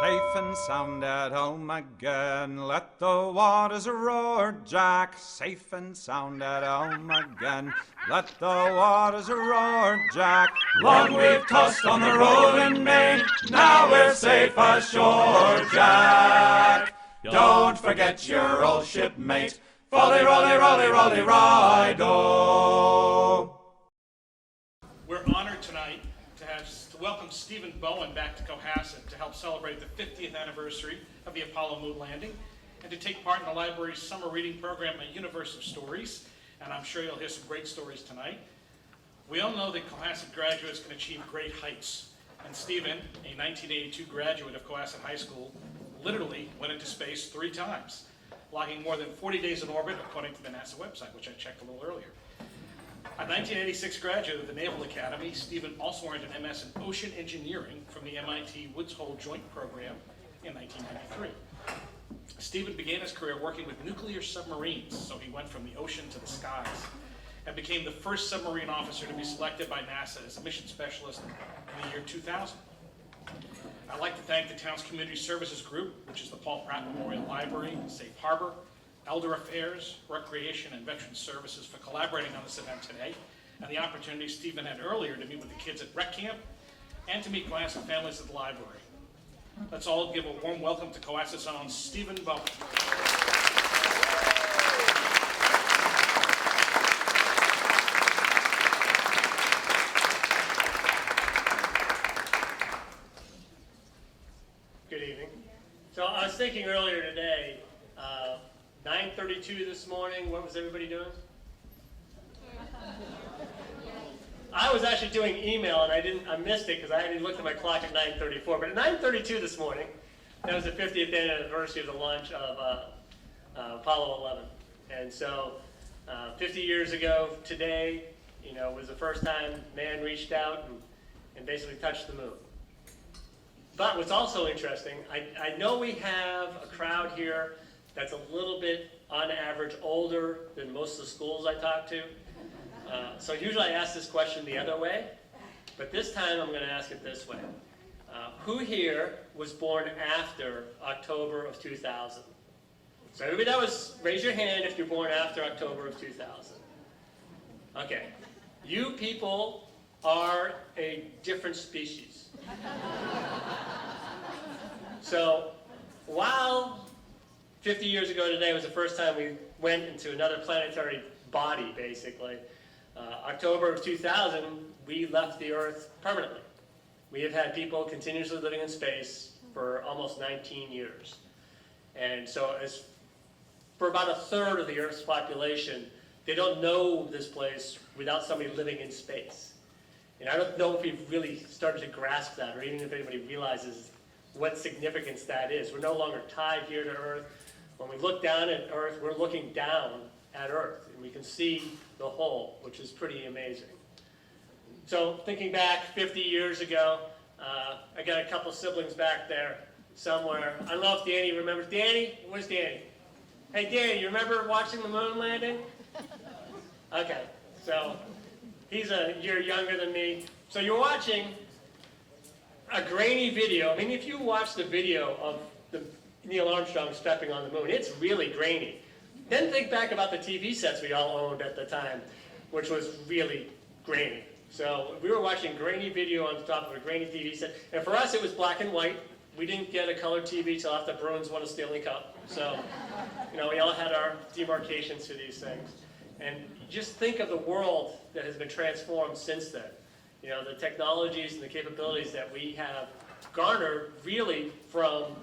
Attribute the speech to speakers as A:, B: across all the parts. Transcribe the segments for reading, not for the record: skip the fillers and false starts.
A: Safe and sound at home again. Let the waters roar, Jack. Safe and sound at home again. Let the waters roar, Jack. Long we've tossed on the rolling main. Now we're safe ashore, Jack. Don't forget your old shipmate. Folly, rolly, rolly, rolly, ride-o.
B: We're honored tonight to welcome Stephen Bowen back to Cohasset to help celebrate the 50th anniversary of the Apollo moon landing and to take part in the library's summer reading program, A Universe of Stories, and I'm sure you'll hear some great stories tonight. We all know that Cohasset graduates can achieve great heights, and Stephen, a 1982 graduate of Cohasset High School, literally went into space 3 times, logging more than 40 days in orbit according to the NASA website, which I checked a little earlier. A 1986 graduate of the Naval Academy, Stephen also earned an MS in Ocean Engineering from the MIT Woods Hole Joint Program in 1993. Stephen began his career working with nuclear submarines, so he went from the ocean to the skies, and became the first submarine officer to be selected by NASA as a mission specialist in the year 2000. I'd like to thank the town's Community Services Group, which is the Paul Pratt Memorial Library, Safe Harbor, Elder Affairs, Recreation, and Veterans Services for collaborating on this event today, and the opportunity Stephen had earlier to meet with the kids at rec camp and to meet Cohasset families at the library. Let's all give a warm welcome to Cohasset's own Stephen Bowen.
C: Good evening. So I was thinking earlier today, 9:32 this morning, what was everybody doing? I was actually doing email and I missed it because I hadn't looked at my clock at 9:34. But at 9:32 this morning, that was the 50th anniversary of the launch of Apollo 11. And so 50 years ago today, was the first time man reached out and basically touched the moon. But what's also interesting, I know we have a crowd here that's a little bit, on average, older than most of the schools I talk to. So usually I ask this question the other way, but this time I'm going to ask it this way. Who here was born after October of 2000? So everybody raise your hand if you're born after October of 2000. Okay. You people are a different species. So while 50 years ago today was the first time we went into another planetary body, basically, October of 2000, we left the Earth permanently. We have had people continuously living in space for almost 19 years. And so for about a third of the Earth's population, they don't know this place without somebody living in space. And I don't know if we've really started to grasp that, or even if anybody realizes what significance that is. We're no longer tied here to Earth. When we look down at Earth, we're looking down at Earth, and we can see the whole, which is pretty amazing. So thinking back 50 years ago, I got a couple siblings back there somewhere. I don't know if Danny remembers. Danny? Where's Danny? Hey, Danny, you remember watching the moon landing? Okay, so he's a year younger than me. So you're watching a grainy video. I mean, if you watch the video of Neil Armstrong stepping on the moon, it's really grainy. Then think back about the TV sets we all owned at the time, which was really grainy. So we were watching grainy video on top of a grainy TV set. And for us, it was black and white. We didn't get a color TV till after the Bruins won a Stanley Cup. So, we all had our demarcations to these things. And just think of the world that has been transformed since then. The technologies and the capabilities that we have garnered really from,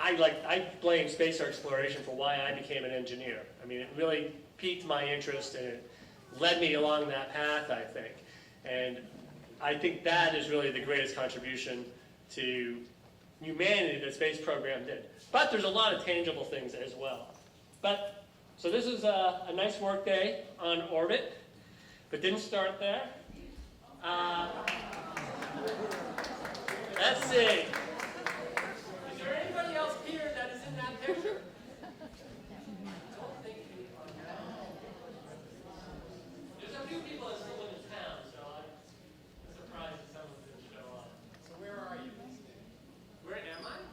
C: I blame space exploration for why I became an engineer. I mean, it really piqued my interest and it led me along that path, I think. And I think that is really the greatest contribution to humanity that the space program did. But there's a lot of tangible things as well. So this is a nice work day on orbit, but didn't start there. Let's see. Is there anybody else here that is in that picture? There's a few people that still live in town, so I'm surprised that some of them didn't show up. So where are you? Where am I?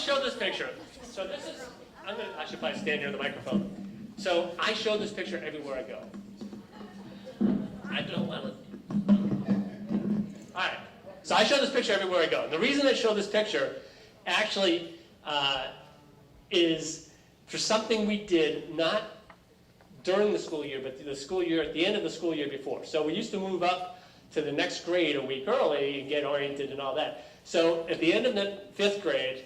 C: show this picture. So this is, I should probably stand near the microphone. So I show this picture everywhere I go. I don't want to. All right. So I show this picture everywhere I go. And the reason I show this picture actually is for something we did not during the school year, but the school year at the end of the school year before. So we used to move up to the next grade a week early and get oriented and all that. So at the end of the 5th grade,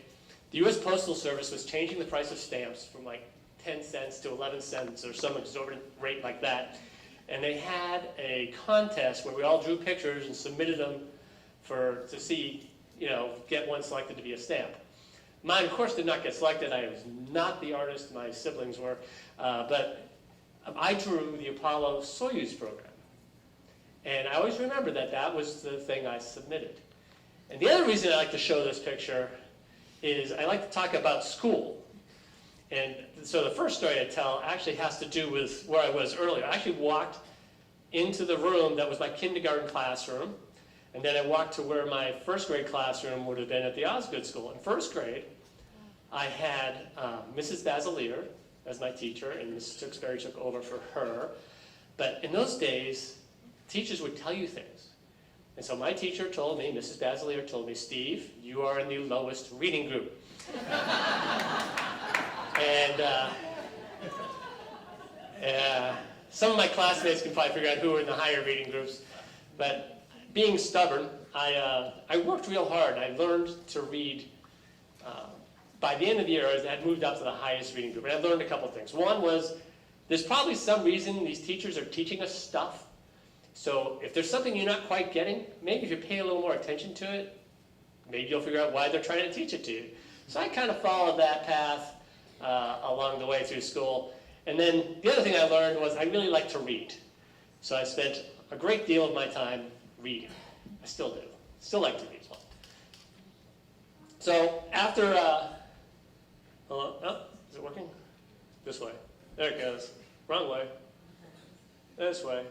C: the U.S. Postal Service was changing the price of stamps from like 10 cents to 11 cents or some exorbitant rate like that. And they had a contest where we all drew pictures and submitted them to see, get one selected to be a stamp. Mine, of course, did not get selected. I was not the artist my siblings were. But I drew the Apollo Soyuz program. And I always remember that that was the thing I submitted. And the other reason I like to show this picture is I like to talk about school. And so the first story I tell actually has to do with where I was earlier. I actually walked into the room that was my kindergarten classroom, and then I walked to where my 1st grade classroom would have been at the Osgood School. In 1st grade, I had Mrs. Basilier as my teacher, and Mrs. Tewksbury took over for her. But in those days, teachers would tell you things. And so my teacher told me, Mrs. Basilier told me, Steve, you are in the lowest reading group. And some of my classmates can probably figure out who were in the higher reading groups. But being stubborn, I worked real hard. I learned to read. By the end of the year, I had moved up to the highest reading group. And I learned a couple things. One was, there's probably some reason these teachers are teaching us stuff. So if there's something you're not quite getting, maybe if you pay a little more attention to it, maybe you'll figure out why they're trying to teach it to you. So I kind of followed that path along the way through school. And then the other thing I learned was I really like to read. So I spent a great deal of my time reading. I still do. Still like to read. So after, oh, is it working? This way. There it goes. Wrong way. This way.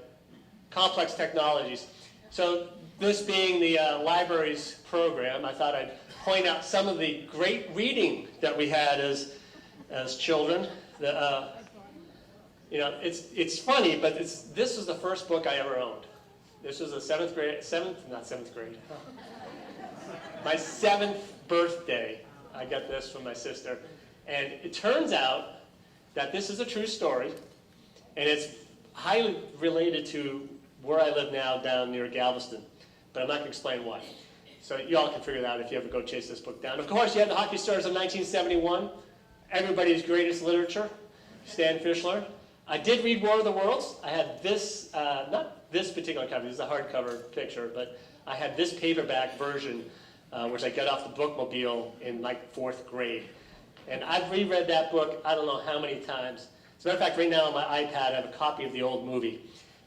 C: Complex technologies. So this being the library's program, I thought I'd point out some of the great reading that we had as children. It's funny, but this was the first book I ever owned. This was not 7th grade. My 7th birthday, I got this from my sister. And it turns out that this is a true story, and it's highly related to where I live now down near Galveston. But I'm not going to explain why. So you all can figure it out if you ever go chase this book down. Of course, you had the Hockey Stars of 1971, everybody's greatest literature, Stan Fischler. I did read War of the Worlds. I had this, not this particular copy, this is a hardcover picture, but I had this paperback version, which I got off the bookmobile in like 4th grade. And I've reread that book I don't know how many times. As a matter of fact, right now on my iPad, I have a copy of the old movie.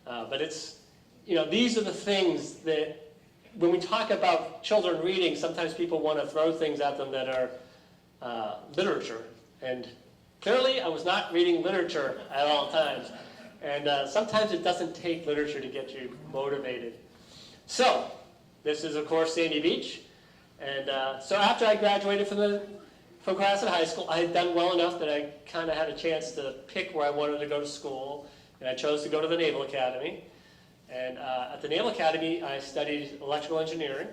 C: But it's, these are the things that, when we talk about children reading, sometimes people want to throw things at them that are literature. And clearly, I was not reading literature at all times. And sometimes it doesn't take literature to get you motivated. So, this is, of course, Sandy Beach. And so after I graduated from Cohasset High School, I had done well enough that I kind of had a chance to pick where I wanted to go to school. And I chose to go to the Naval Academy. And at the Naval Academy, I studied electrical engineering.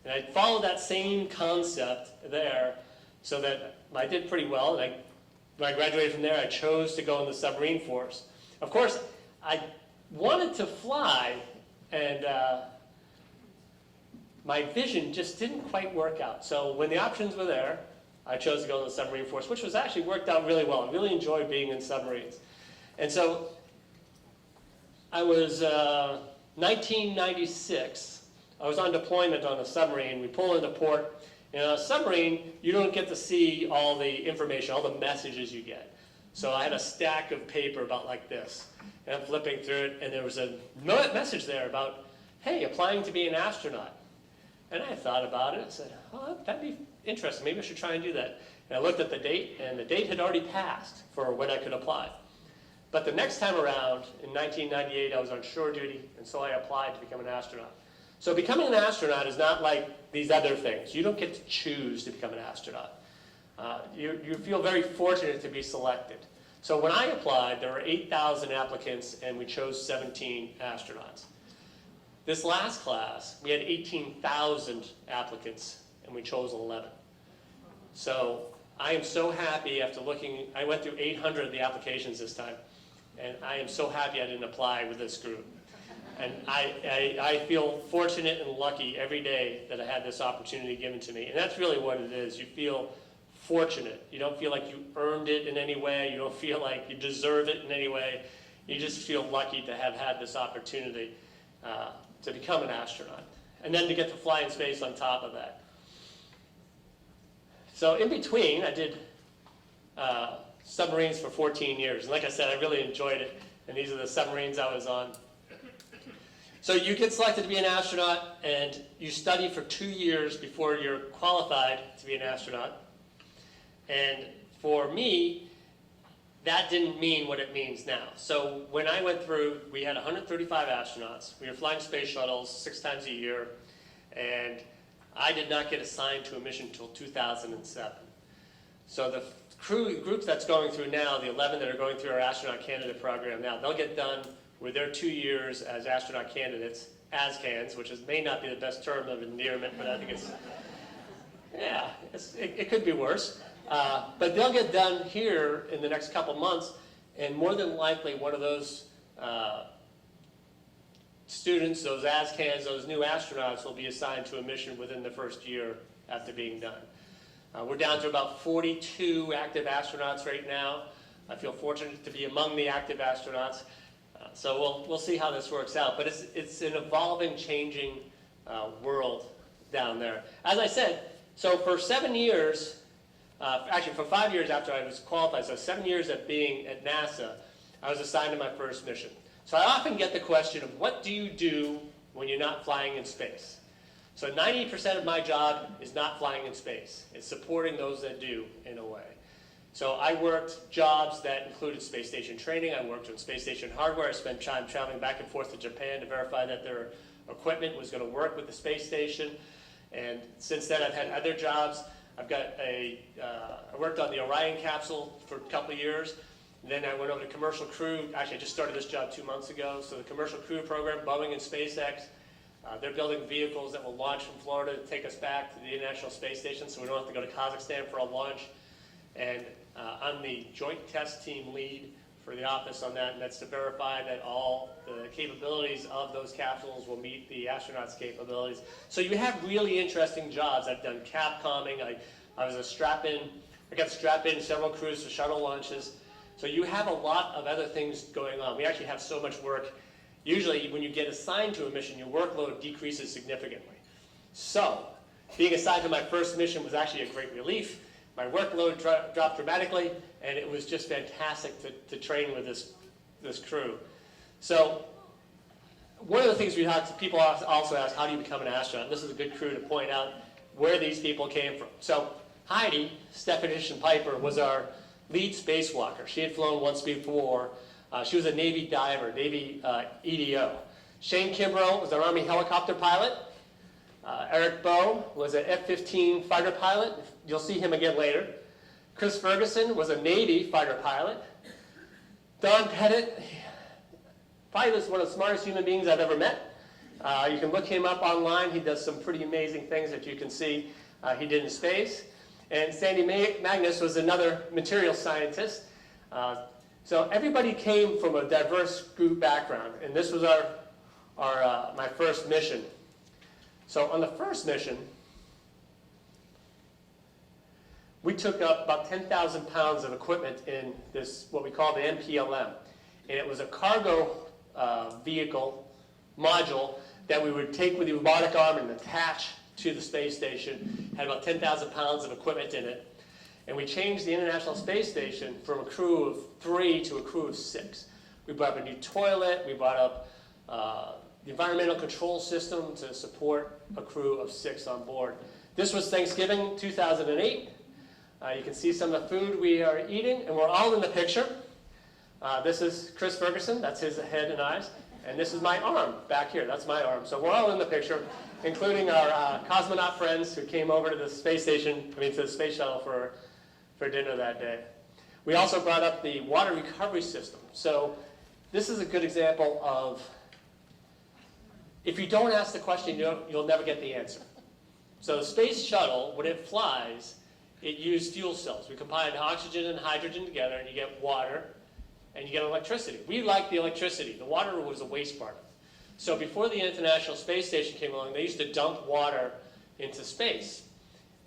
C: And I followed that same concept there so that I did pretty well. And when I graduated from there, I chose to go in the submarine force. Of course, I wanted to fly, and my vision just didn't quite work out. So when the options were there, I chose to go in the submarine force, which was actually worked out really well. I really enjoyed being in submarines. And so I was 1996. I was on deployment on a submarine. We pull into port. And on a submarine, you don't get to see all the information, all the messages you get. So I had a stack of paper about like this. And I'm flipping through it, and there was a message there about, hey, applying to be an astronaut. And I thought about it and said, oh, that'd be interesting. Maybe I should try and do that. And I looked at the date, and the date had already passed for when I could apply. But the next time around, in 1998, I was on shore duty, and so I applied to become an astronaut. So becoming an astronaut is not like these other things. You don't get to choose to become an astronaut. You feel very fortunate to be selected. So when I applied, there were 8,000 applicants, and we chose 17 astronauts. This last class, we had 18,000 applicants, and we chose 11. So I am so happy after looking, I went through 800 of the applications this time, and I am so happy I didn't apply with this group. And I feel fortunate and lucky every day that I had this opportunity given to me. And that's really what it is. You feel fortunate. You don't feel like you earned it in any way. You don't feel like you deserve it in any way. You just feel lucky to have had this opportunity to become an astronaut. And then to get to fly in space on top of that. So in between, I did submarines for 14 years. And like I said, I really enjoyed it. And these are the submarines I was on. So you get selected to be an astronaut, and you study for 2 years before you're qualified to be an astronaut. And for me, that didn't mean what it means now. So when I went through, we had 135 astronauts. We were flying space shuttles 6 times a year, and I did not get assigned to a mission until 2007. So the group that's going through now, the 11 that are going through our astronaut candidate program now, they'll get done with their 2 years as astronaut candidates, ASCANs, which may not be the best term of endearment, but I think it's, yeah, it could be worse. But they'll get done here in the next couple months, and more than likely one of those students, those ASCANs, those new astronauts will be assigned to a mission within the first year after being done. We're down to about 42 active astronauts right now. I feel fortunate to be among the active astronauts. So we'll see how this works out. But it's an evolving, changing world down there. As I said, so for 7 years, actually for 5 years after I was qualified, so 7 years of being at NASA, I was assigned to my first mission. So I often get the question of what do you do when you're not flying in space? So 90% of my job is not flying in space. It's supporting those that do, in a way. So I worked jobs that included space station training. I worked on space station hardware. I spent time traveling back and forth to Japan to verify that their equipment was going to work with the space station. And since then, I've had other jobs. I worked on the Orion capsule for a couple of years. Then I went over to commercial crew. Actually, I just started this job 2 months ago. So the commercial crew program, Bowen and SpaceX, they're building vehicles that will launch from Florida to take us back to the International Space Station, so we don't have to go to Kazakhstan for a launch. And I'm the joint test team lead for the office on that, and that's to verify that all the capabilities of those capsules will meet the astronauts' capabilities. So you have really interesting jobs. I've done Capcomming. I was a strap-in. I got strapped in several crews for shuttle launches. So you have a lot of other things going on. We actually have so much work. Usually, when you get assigned to a mission, your workload decreases significantly. So being assigned to my first mission was actually a great relief. My workload dropped dramatically, and it was just fantastic to train with this crew. So one of the things people also ask, how do you become an astronaut? And this is a good crew to point out where these people came from. So Heidi, Stephenician Piper, was our lead spacewalker. She had flown once before. She was a Navy diver, Navy EDO. Shane Kimbrough was an Army helicopter pilot. Eric Bowe was an F-15 fighter pilot. You'll see him again later. Chris Ferguson was a Navy fighter pilot. Don Pettit, probably was one of the smartest human beings I've ever met. You can look him up online. He does some pretty amazing things that you can see he did in space. And Sandy Magnus was another material scientist. So everybody came from a diverse group background, and this was my first mission. So on the first mission, we took up about 10,000 pounds of equipment in this, what we call the NPLM. And it was a cargo vehicle module that we would take with the robotic arm and attach to the space station. Had about 10,000 pounds of equipment in it. And we changed the International Space Station from a crew of 3 to a crew of 6. We brought up a new toilet. We brought up the environmental control system to support a crew of 6 on board. This was Thanksgiving 2008. You can see some of the food we are eating, and we're all in the picture. This is Chris Ferguson. That's his head and eyes. And this is my arm back here. That's my arm. So we're all in the picture, including our cosmonaut friends who came over to the space station, to the space shuttle for for dinner that day. We also brought up the water recovery system. So this is a good example of, if you don't ask the question, you'll never get the answer. So the space shuttle, when it flies, it used fuel cells. We combine oxygen and hydrogen together, and you get water, and you get electricity. We like the electricity. The water was a waste product. So before the International Space Station came along, they used to dump water into space.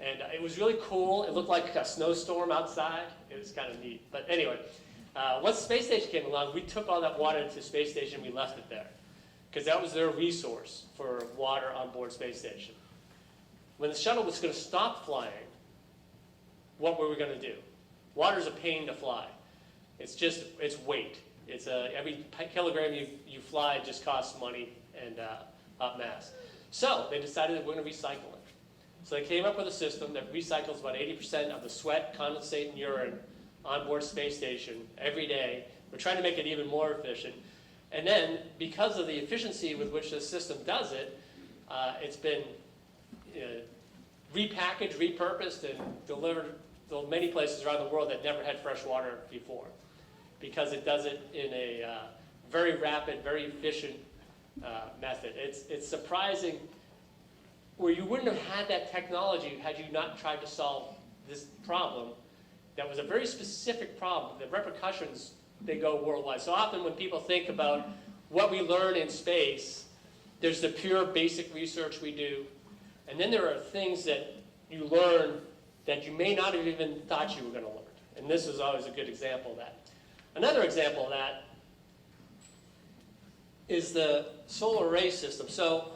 C: And it was really cool. It looked like a snowstorm outside. It was kind of neat. But anyway, once the space station came along, we took all that water into the space station, we left it there. Because that was their resource for water on board space station. When the shuttle was going to stop flying, what were we going to do? Water is a pain to fly. It's weight. It's every kilogram you fly just costs money and up mass. So they decided that we're going to recycle it. So they came up with a system that recycles about 80% of the sweat, condensate, and urine on board space station every day. We're trying to make it even more efficient. And then, because of the efficiency with which this system does it, it's been repackaged, repurposed, and delivered to many places around the world that never had fresh water before, because it does it in a very rapid, very efficient method. It's surprising where you wouldn't have had that technology had you not tried to solve this problem that was a very specific problem. The repercussions, they go worldwide. So often when people think about what we learn in space, there's the pure basic research we do, and then there are things that you learn that you may not have even thought you were going to learn. And this is always a good example of that. Another example of that is the solar array system. So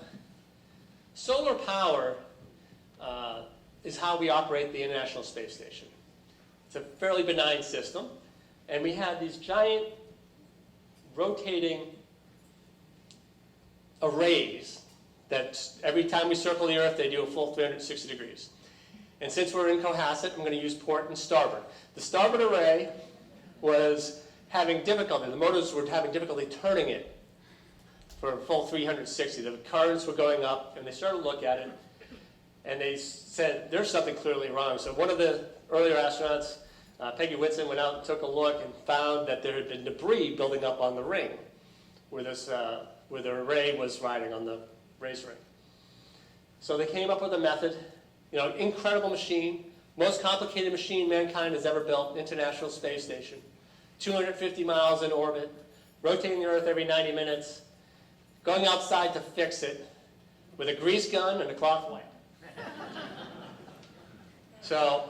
C: solar power is how we operate the International Space Station. It's a fairly benign system, and we have these giant rotating arrays that every time we circle the Earth, they do a full 360 degrees. And since we're in Cohasset, I'm going to use port and starboard. The starboard array was having difficulty. The motors were having difficulty turning it for a full 360. The currents were going up, and they started to look at it, and they said, there's something clearly wrong. So one of the earlier astronauts, Peggy Whitson, went out and took a look and found that there had been debris building up on the ring where the array was riding on the race ring. So they came up with a method, incredible machine, most complicated machine mankind has ever built, International Space Station, 250 miles in orbit, rotating the Earth every 90 minutes, going outside to fix it with a grease gun and a cloth wipe. So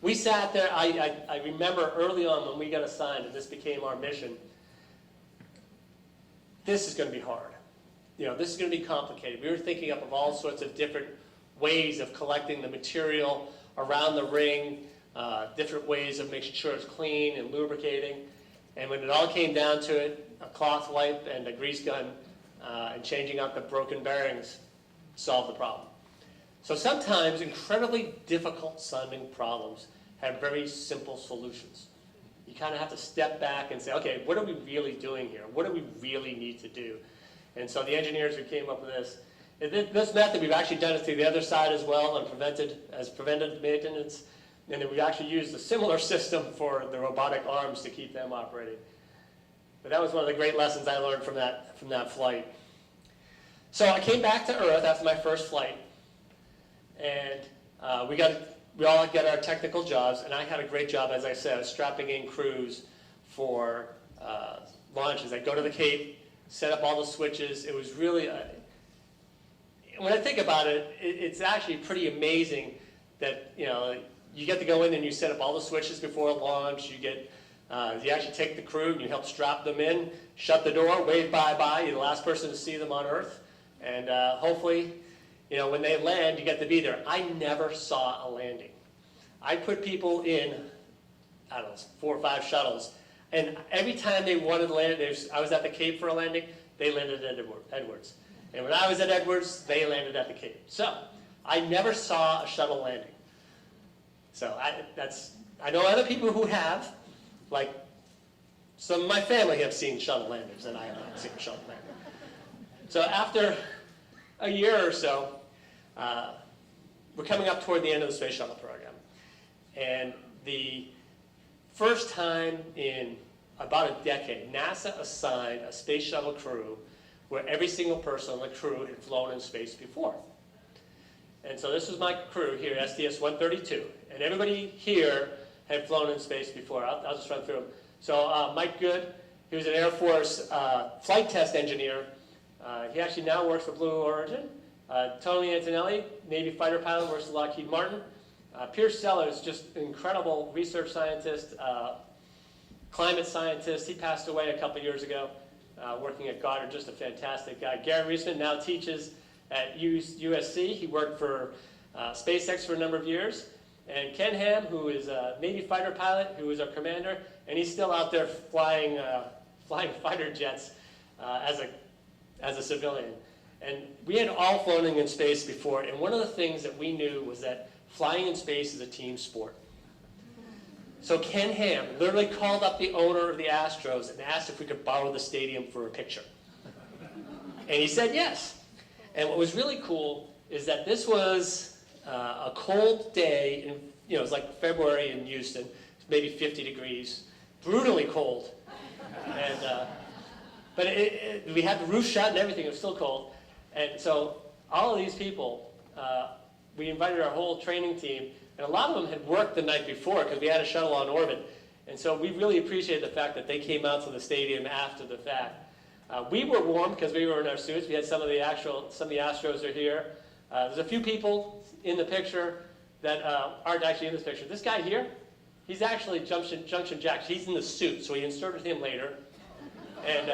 C: we sat there. I remember early on when we got assigned, and this became our mission, this is going to be hard. This is going to be complicated. We were thinking up of all sorts of different ways of collecting the material around the ring, different ways of making sure it's clean and lubricating. And when it all came down to it, a cloth wipe and a grease gun and changing out the broken bearings solved the problem. So sometimes incredibly difficult sounding problems have very simple solutions. You kind of have to step back and say, okay, what are we really doing here? What do we really need to do? And so the engineers who came up with this method, we've actually done it to the other side as well and preventive maintenance. And then we actually used a similar system for the robotic arms to keep them operating. But that was one of the great lessons I learned from that flight. So I came back to Earth after my first flight, and we all got our technical jobs, and I had a great job, as I said, strapping in crews for launches. I'd go to the Cape, set up all the switches. It was really, when I think about it, it's actually pretty amazing that you get to go in and you set up all the switches before launch. You actually take the crew and you help strap them in, shut the door, wave bye-bye. You're the last person to see them on Earth. And hopefully, when they land, you get to be there. I never saw a landing. I put people in, 4 or 5 shuttles. And every time they wanted to land, I was at the Cape for a landing, they landed at Edwards. And when I was at Edwards, they landed at the Cape. So I never saw a shuttle landing. So I know other people who have, like some of my family have seen shuttle landings, and I have not seen a shuttle landing. So after a year or so, we're coming up toward the end of the space shuttle program. And the first time in about a decade, NASA assigned a space shuttle crew where every single person on the crew had flown in space before. And so this was my crew here, STS-132. And everybody here had flown in space before. I'll just run through them. So Mike Good, he was an Air Force flight test engineer. He actually now works for Blue Origin. Tony Antonelli, Navy fighter pilot, works for Lockheed Martin. Pierce Sellers, just an incredible research scientist, climate scientist. He passed away a couple years ago, working at Goddard, just a fantastic guy. Gary Reisman now teaches at USC. He worked for SpaceX for a number of years. And Ken Ham, who is a Navy fighter pilot, who is our commander, and he's still out there flying fighter jets as a civilian. And we had all flown in space before, and one of the things that we knew was that flying in space is a team sport. So Ken Ham literally called up the owner of the Astros and asked if we could borrow the stadium for a picture. And he said yes. And what was really cool is that this was a cold day, in, it was like February in Houston, maybe 50 degrees, brutally cold. And, but we had the roof shut and everything, it was still cold. And so all of these people, we invited our whole training team, and a lot of them had worked the night before because we had a shuttle on orbit. And so we really appreciated the fact that they came out to the stadium after the fact. We were warm because we were in our suits. We had some of the Astros are here. There's a few people in the picture that aren't actually in this picture. This guy here, he's actually Junction Jack. He's in the suit, so we inserted him later. And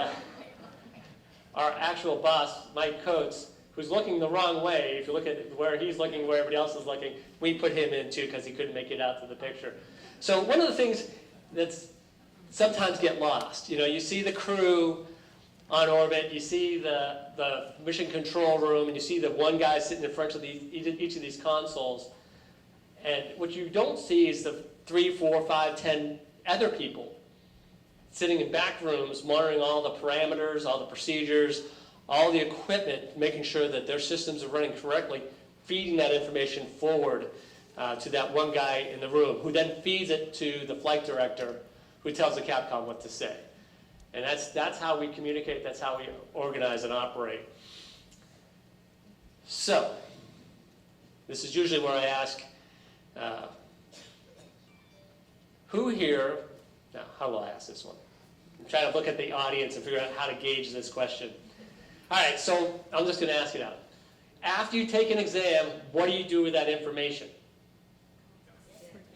C: our actual boss, Mike Coates, who's looking the wrong way, if you look at where he's looking, where everybody else is looking, we put him in too because he couldn't make it out to the picture. So one of the things that's sometimes get lost, you see the crew on orbit, you see the mission control room, and you see the one guy sitting in front of each of these consoles. And what you don't see is the 3, 4, 5, 10 other people sitting in back rooms, monitoring all the parameters, all the procedures, all the equipment, making sure that their systems are running correctly, feeding that information forward to that one guy in the room, who then feeds it to the flight director, who tells the Capcom what to say. And that's how we communicate, that's how we organize and operate. So, this is usually where I ask, who here, now how will I ask this one? I'm trying to look at the audience and figure out how to gauge this question. All right, so I'm just going to ask it out. After you take an exam, what do you do with that information?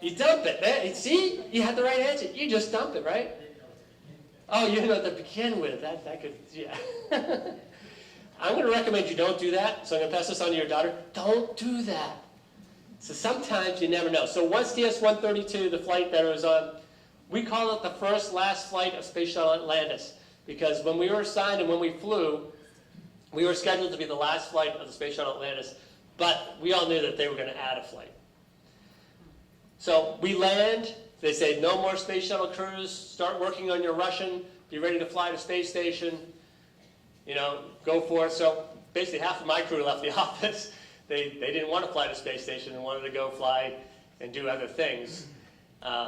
C: You dump it. See? You had the right answer. You just dump it, right? Oh, you know what to begin with. That could, yeah. I'm going to recommend you don't do that, so I'm going to pass this on to your daughter. Don't do that. So sometimes you never know. So once STS-132, the flight that I was on, we call it the last flight of Space Shuttle Atlantis, because when we were assigned and when we flew, we were scheduled to be the last flight of the Space Shuttle Atlantis, but we all knew that they were going to add a flight. So we land, they say no more Space Shuttle crews, start working on your Russian, be ready to fly to space station, go for it. So basically half of my crew left the office. They didn't want to fly to space station, they wanted to go fly and do other things.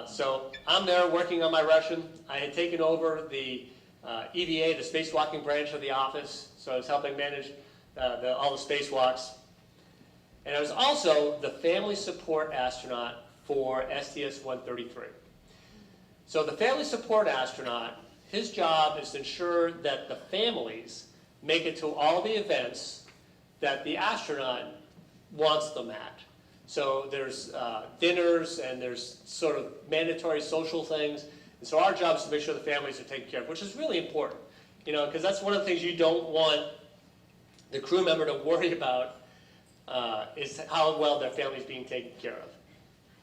C: So I'm there working on my Russian. I had taken over the EVA, the spacewalking branch of the office, so I was helping manage all the spacewalks. And I was also the family support astronaut for STS-133. So the family support astronaut, his job is to ensure that the families make it to all the events that the astronaut wants them at. So there's dinners and there's sort of mandatory social things. And so our job is to make sure the families are taken care of, which is really important. Because that's one of the things you don't want the crew member to worry about is how well their family is being taken care of.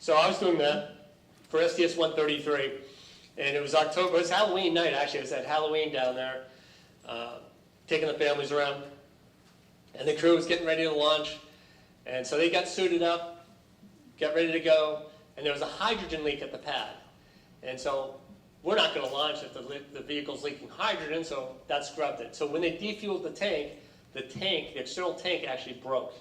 C: So I was doing that for STS-133, and it was October. It was Halloween night, actually. It was at Halloween down there, taking the families around. And the crew was getting ready to launch. And so they got suited up, got ready to go, and there was a hydrogen leak at the pad. And so we're not going to launch if the vehicle's leaking hydrogen, so that scrubbed it. So when they defueled the external tank actually broke.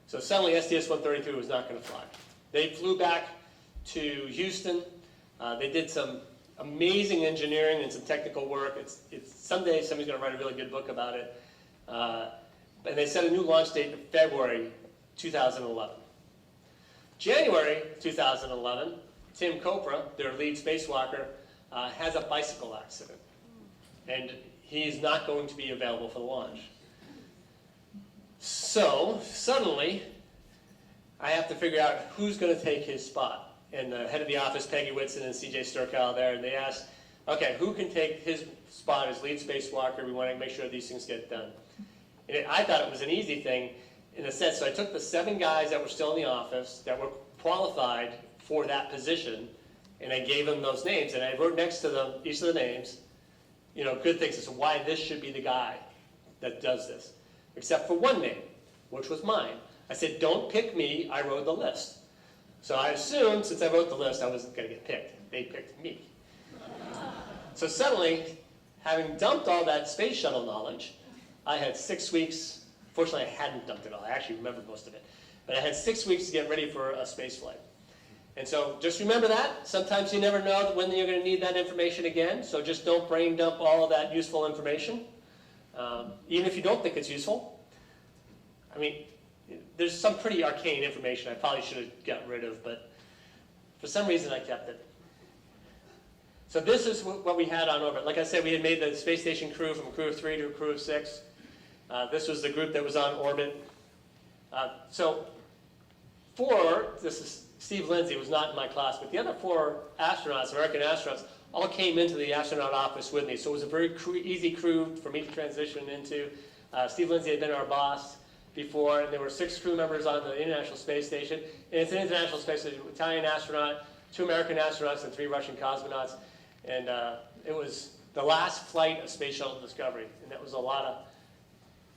C: So suddenly STS-133 was not going to fly. They flew back to Houston. They did some amazing engineering and some technical work. Someday somebody's going to write a really good book about it. And they set a new launch date of February 2011. January 2011, Tim Kopra, their lead spacewalker, has a bicycle accident. And he's not going to be available for the launch. So, suddenly, I have to figure out who's going to take his spot. And the head of the office, Peggy Whitson, and CJ Sturkell there, and they asked, okay, who can take his spot as lead spacewalker? We want to make sure these things get done. And I thought it was an easy thing in a sense. So I took the 7 guys that were still in the office that were qualified for that position, and I gave them those names. And I wrote next to them, each of the names, you know, good things as to why this should be the guy that does this. Except for one name, which was mine. I said, don't pick me, I wrote the list. So I assumed, since I wrote the list, I wasn't going to get picked. They picked me. So suddenly, having dumped all that space shuttle knowledge, I had 6 weeks. Fortunately, I hadn't dumped it all. I actually remembered most of it. But I had 6 weeks to get ready for a space flight. And so just remember that. Sometimes you never know when you're going to need that information again. So just don't brain dump all of that useful information, even if you don't think it's useful. I mean, there's some pretty arcane information I probably should have gotten rid of, but for some reason I kept it. So this is what we had on orbit. Like I said, we had made the space station crew from a crew of 3 to a crew of 6. This was the group that was on orbit. This is Steve Lindsay, was not in my class, but the other 4 astronauts, American astronauts, all came into the astronaut office with me. So it was a very easy crew for me to transition into. Steve Lindsay had been our boss before, and there were 6 crew members on the International Space Station. And it's an International Space Station, Italian astronaut, 2 American astronauts, and 3 Russian cosmonauts. And it was the last flight of Space Shuttle Discovery, and that was a lot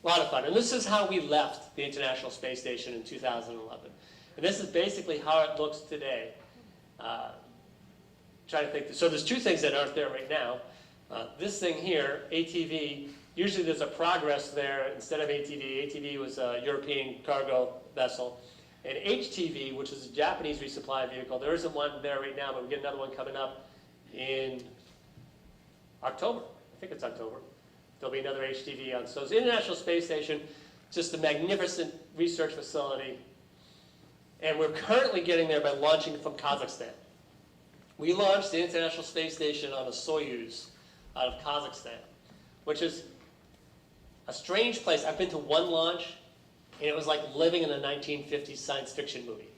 C: of fun. And this is how we left the International Space Station in 2011. And this is basically how it looks today. Try to think. So there's 2 things that aren't there right now. This thing here, ATV, usually there's a Progress there instead of ATV. ATV was a European cargo vessel. And HTV, which is a Japanese resupply vehicle, there isn't one there right now, but we get another one coming up in October. I think it's October. There'll be another HTV on. So it's the International Space Station, just a magnificent research facility. And we're currently getting there by launching from Kazakhstan. We launched the International Space Station on a Soyuz out of Kazakhstan, which is a strange place. I've been to one launch, and it was like living in a 1950s science fiction movie.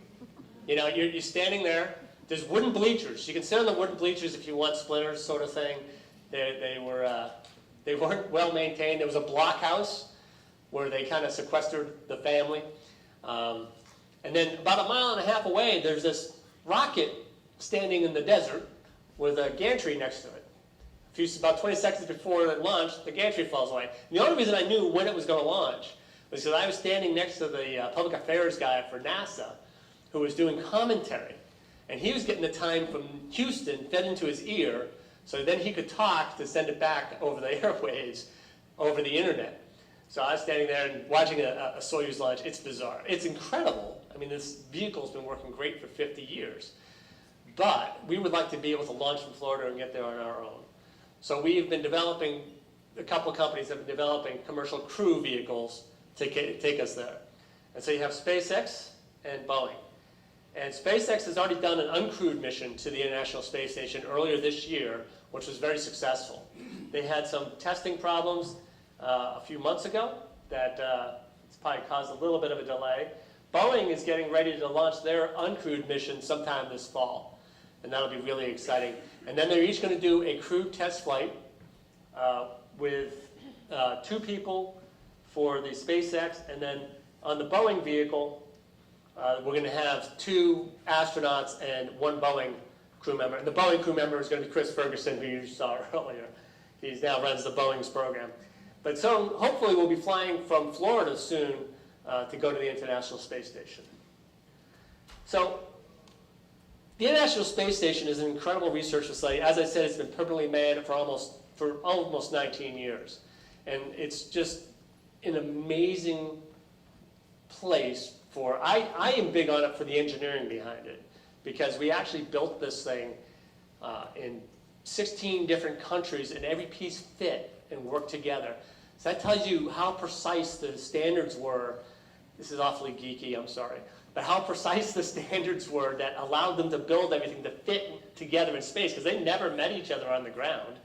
C: You know, you're standing there. There's wooden bleachers. You can sit on the wooden bleachers if you want splinters, sort of thing. They weren't well maintained. There was a blockhouse where they kind of sequestered the family. And then about a mile and a half away, there's this rocket standing in the desert with a gantry next to it. About 20 seconds before it launched, the gantry falls away. And the only reason I knew when it was going to launch was because I was standing next to the public affairs guy for NASA who was doing commentary. And he was getting the time from Houston fed into his ear, so then he could talk to send it back over the airwaves, over the internet. So I was standing there and watching a Soyuz launch. It's bizarre. It's incredible. I mean, this vehicle's been working great for 50 years. But we would like to be able to launch from Florida and get there on our own. So we've been developing, a couple of companies have been developing commercial crew vehicles to take us there. And so you have SpaceX and Boeing. And SpaceX has already done an uncrewed mission to the International Space Station earlier this year, which was very successful. They had some testing problems a few months ago that it's probably caused a little bit of a delay. Boeing is getting ready to launch their uncrewed mission sometime this fall, and that'll be really exciting. And then they're each going to do a crewed test flight with 2 people for the SpaceX, and then on the Boeing vehicle, we're going to have 2 astronauts and 1 Boeing crew member. And the Boeing crew member is going to be Chris Ferguson, who you saw earlier. He now runs the Boeing's program. But so hopefully we'll be flying from Florida soon to go to the International Space Station. So the International Space Station is an incredible research facility. As I said, it's been permanently manned for almost 19 years. And it's just an amazing place for, I am big on it for the engineering behind it. because we actually built this thing in 16 different countries, and every piece fit and worked together. So that tells you how precise the standards were. This is awfully geeky, I'm sorry. But how precise the standards were that allowed them to build everything to fit together in space, because they never met each other on the ground.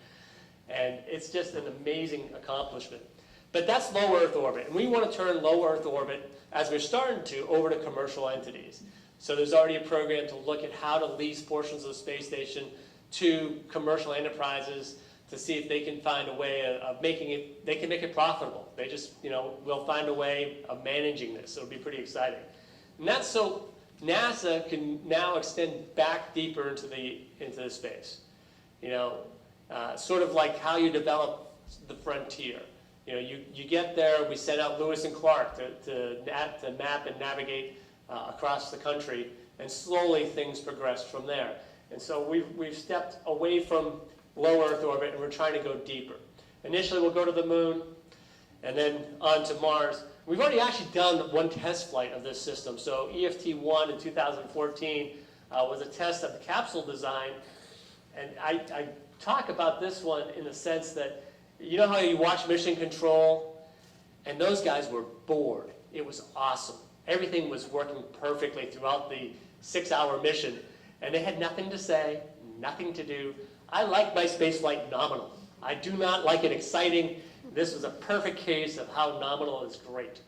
C: And it's just an amazing accomplishment. But that's low Earth orbit. And we want to turn low Earth orbit, as we're starting to, over to commercial entities. So there's already a program to look at how to lease portions of the space station to commercial enterprises to see if they can find a way of making it, they can make it profitable. They just, will find a way of managing this. It'll be pretty exciting. And that's so NASA can now extend back deeper into the space. Sort of like how you develop the frontier. You get there, we sent out Lewis and Clark to map and navigate across the country, and slowly things progressed from there. And so we've stepped away from low Earth orbit, and we're trying to go deeper. Initially, we'll go to the moon, and then on to Mars. We've already actually done one test flight of this system. So EFT-1 in 2014 was a test of the capsule design. And I talk about this one in the sense that, you know how you watch Mission Control? And those guys were bored. It was awesome. Everything was working perfectly throughout the 6-hour mission. And they had nothing to say, nothing to do. I like my spaceflight nominal. I do not like it exciting. This was a perfect case of how nominal is great.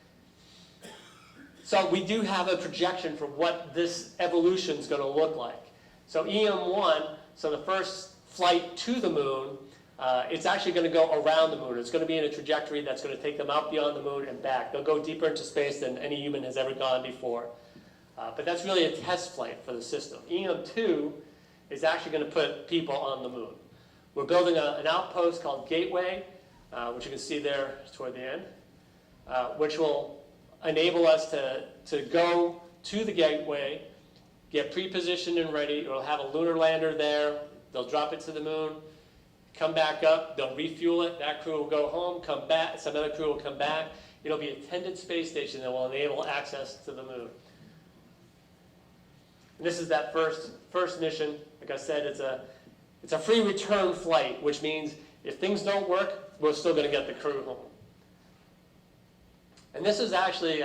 C: So we do have a projection for what this evolution is going to look like. So EM1, so the first flight to the moon, it's actually going to go around the moon. It's going to be in a trajectory that's going to take them out beyond the moon and back. They'll go deeper into space than any human has ever gone before. But that's really a test flight for the system. EM2 is actually going to put people on the moon. We're building an outpost called Gateway, which you can see there toward the end, which will enable us to go to the Gateway, get pre-positioned and ready. It'll have a lunar lander there. They'll drop it to the moon, come back up. They'll refuel it. That crew will go home, come back. Some other crew will come back. It'll be a tended space station that will enable access to the moon. And this is that first mission. Like I said, it's a free return flight, which means if things don't work, we're still going to get the crew home. And this is actually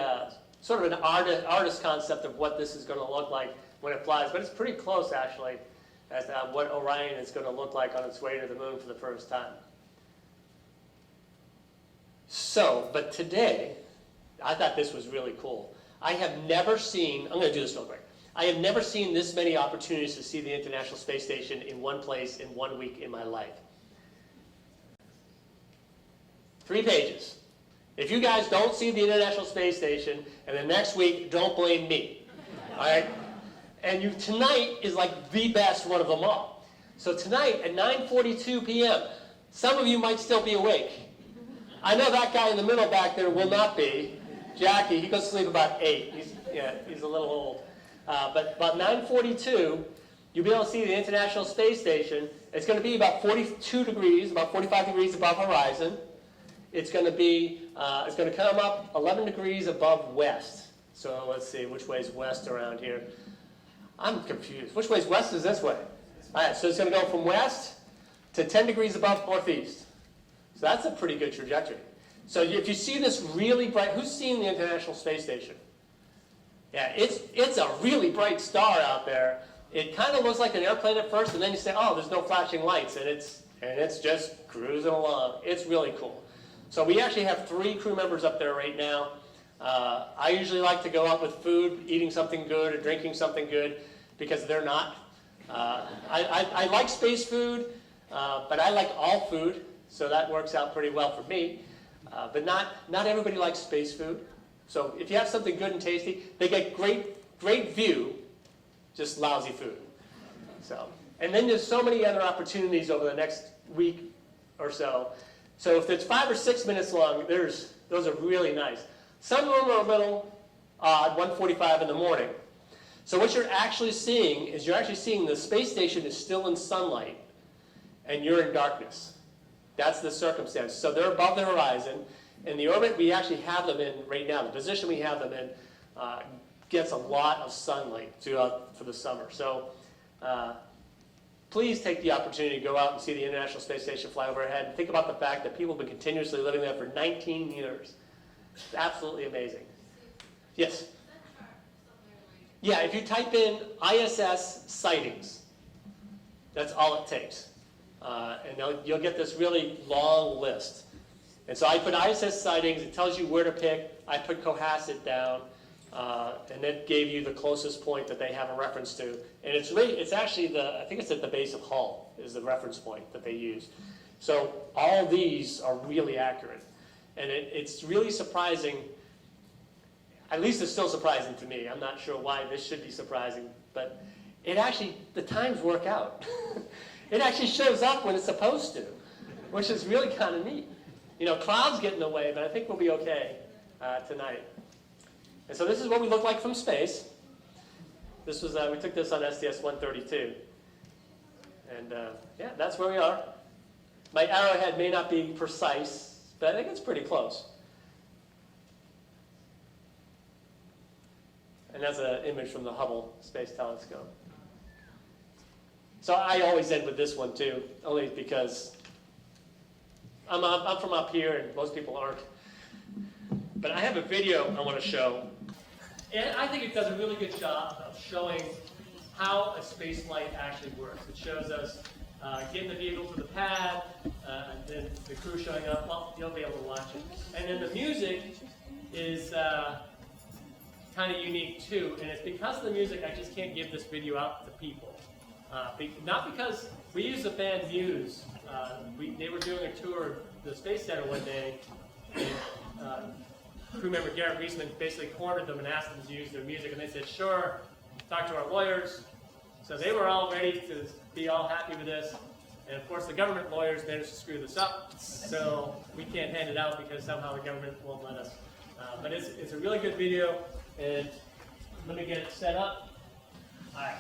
C: sort of an artist concept of what this is going to look like when it flies, but it's pretty close actually as to what Orion is going to look like on its way to the moon for the first time. So, but today, I thought this was really cool. I have never seen, I'm going to do this real quick. I have never seen this many opportunities to see the International Space Station in one place in 1 week in my life. 3 pages. If you guys don't see the International Space Station, and the next week, don't blame me. All right? And tonight is like the best one of them all. So tonight at 9:42 p.m., some of you might still be awake. I know that guy in the middle back there will not be. Jackie, he goes to sleep about 8. He's a little old. But about 9:42, you'll be able to see the International Space Station. It's going to be about 42 degrees, about 45 degrees above horizon. It's going to come up 11 degrees above west. So let's see, which way is west around here? I'm confused. Which way is west is this way? All right, so it's going to go from west to 10 degrees above northeast. So that's a pretty good trajectory. So if you see this really bright, who's seen the International Space Station? Yeah, it's a really bright star out there. It kind of looks like an airplane at first, and then you say, oh, there's no flashing lights, and it's just cruising along. It's really cool. So we actually have 3 crew members up there right now. I usually like to go out with food, eating something good or drinking something good, because they're not. I like space food, but I like all food, so that works out pretty well for me. But not everybody likes space food. So if you have something good and tasty, they get great view, just lousy food. So, and then there's so many other opportunities over the next week or so. So if it's 5 or 6 minutes long, those are really nice. Some of them are a little odd, 1:45 in the morning. So what you're actually seeing is the space station is still in sunlight, and you're in darkness. That's the circumstance. So they're above the horizon. In the orbit we actually have them in right now, the position we have them in, gets a lot of sunlight throughout for the summer. So please take the opportunity to go out and see the International Space Station fly overhead, and think about the fact that people have been continuously living there for 19 years. It's absolutely amazing. Yes? Yeah, if you type in ISS sightings, that's all it takes. And you'll get this really long list. And so I put ISS sightings, it tells you where to pick. I put Cohasset down, and it gave you the closest point that they have a reference to. And it's actually I think it's at the base of Hull is the reference point that they use. So all these are really accurate. And it's really surprising, at least it's still surprising to me. I'm not sure why this should be surprising, but the times work out. It actually shows up when it's supposed to, which is really kind of neat. You know, clouds get in the way, but I think we'll be okay tonight. And so this is what we look like from space. This was we took this on STS-132. And yeah, that's where we are. My arrowhead may not be precise, but I think it's pretty close. And that's an image from the Hubble Space Telescope. So I always end with this one too, only because I'm from up here and most people aren't. But I have a video I want to show. And I think it does a really good job of showing how a space flight actually works. It shows us getting the vehicle to the pad, and then the crew showing up. Well, you'll be able to watch it. And then the music is kind of unique too. And it's because of the music I just can't give this video out to people. Not because we use the band Muse. They were doing a tour of the Space Center one day, and crew member Garrett Reisman basically cornered them and asked them to use their music, and they said, sure, talk to our lawyers. So they were all ready to be all happy with this, and of course the government lawyers managed to screw this up, so we can't hand it out because somehow the government won't let us. But it's a really good video, and let me get it set up. All right.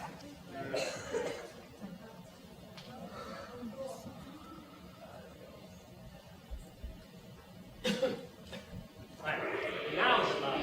C: Right, now it's about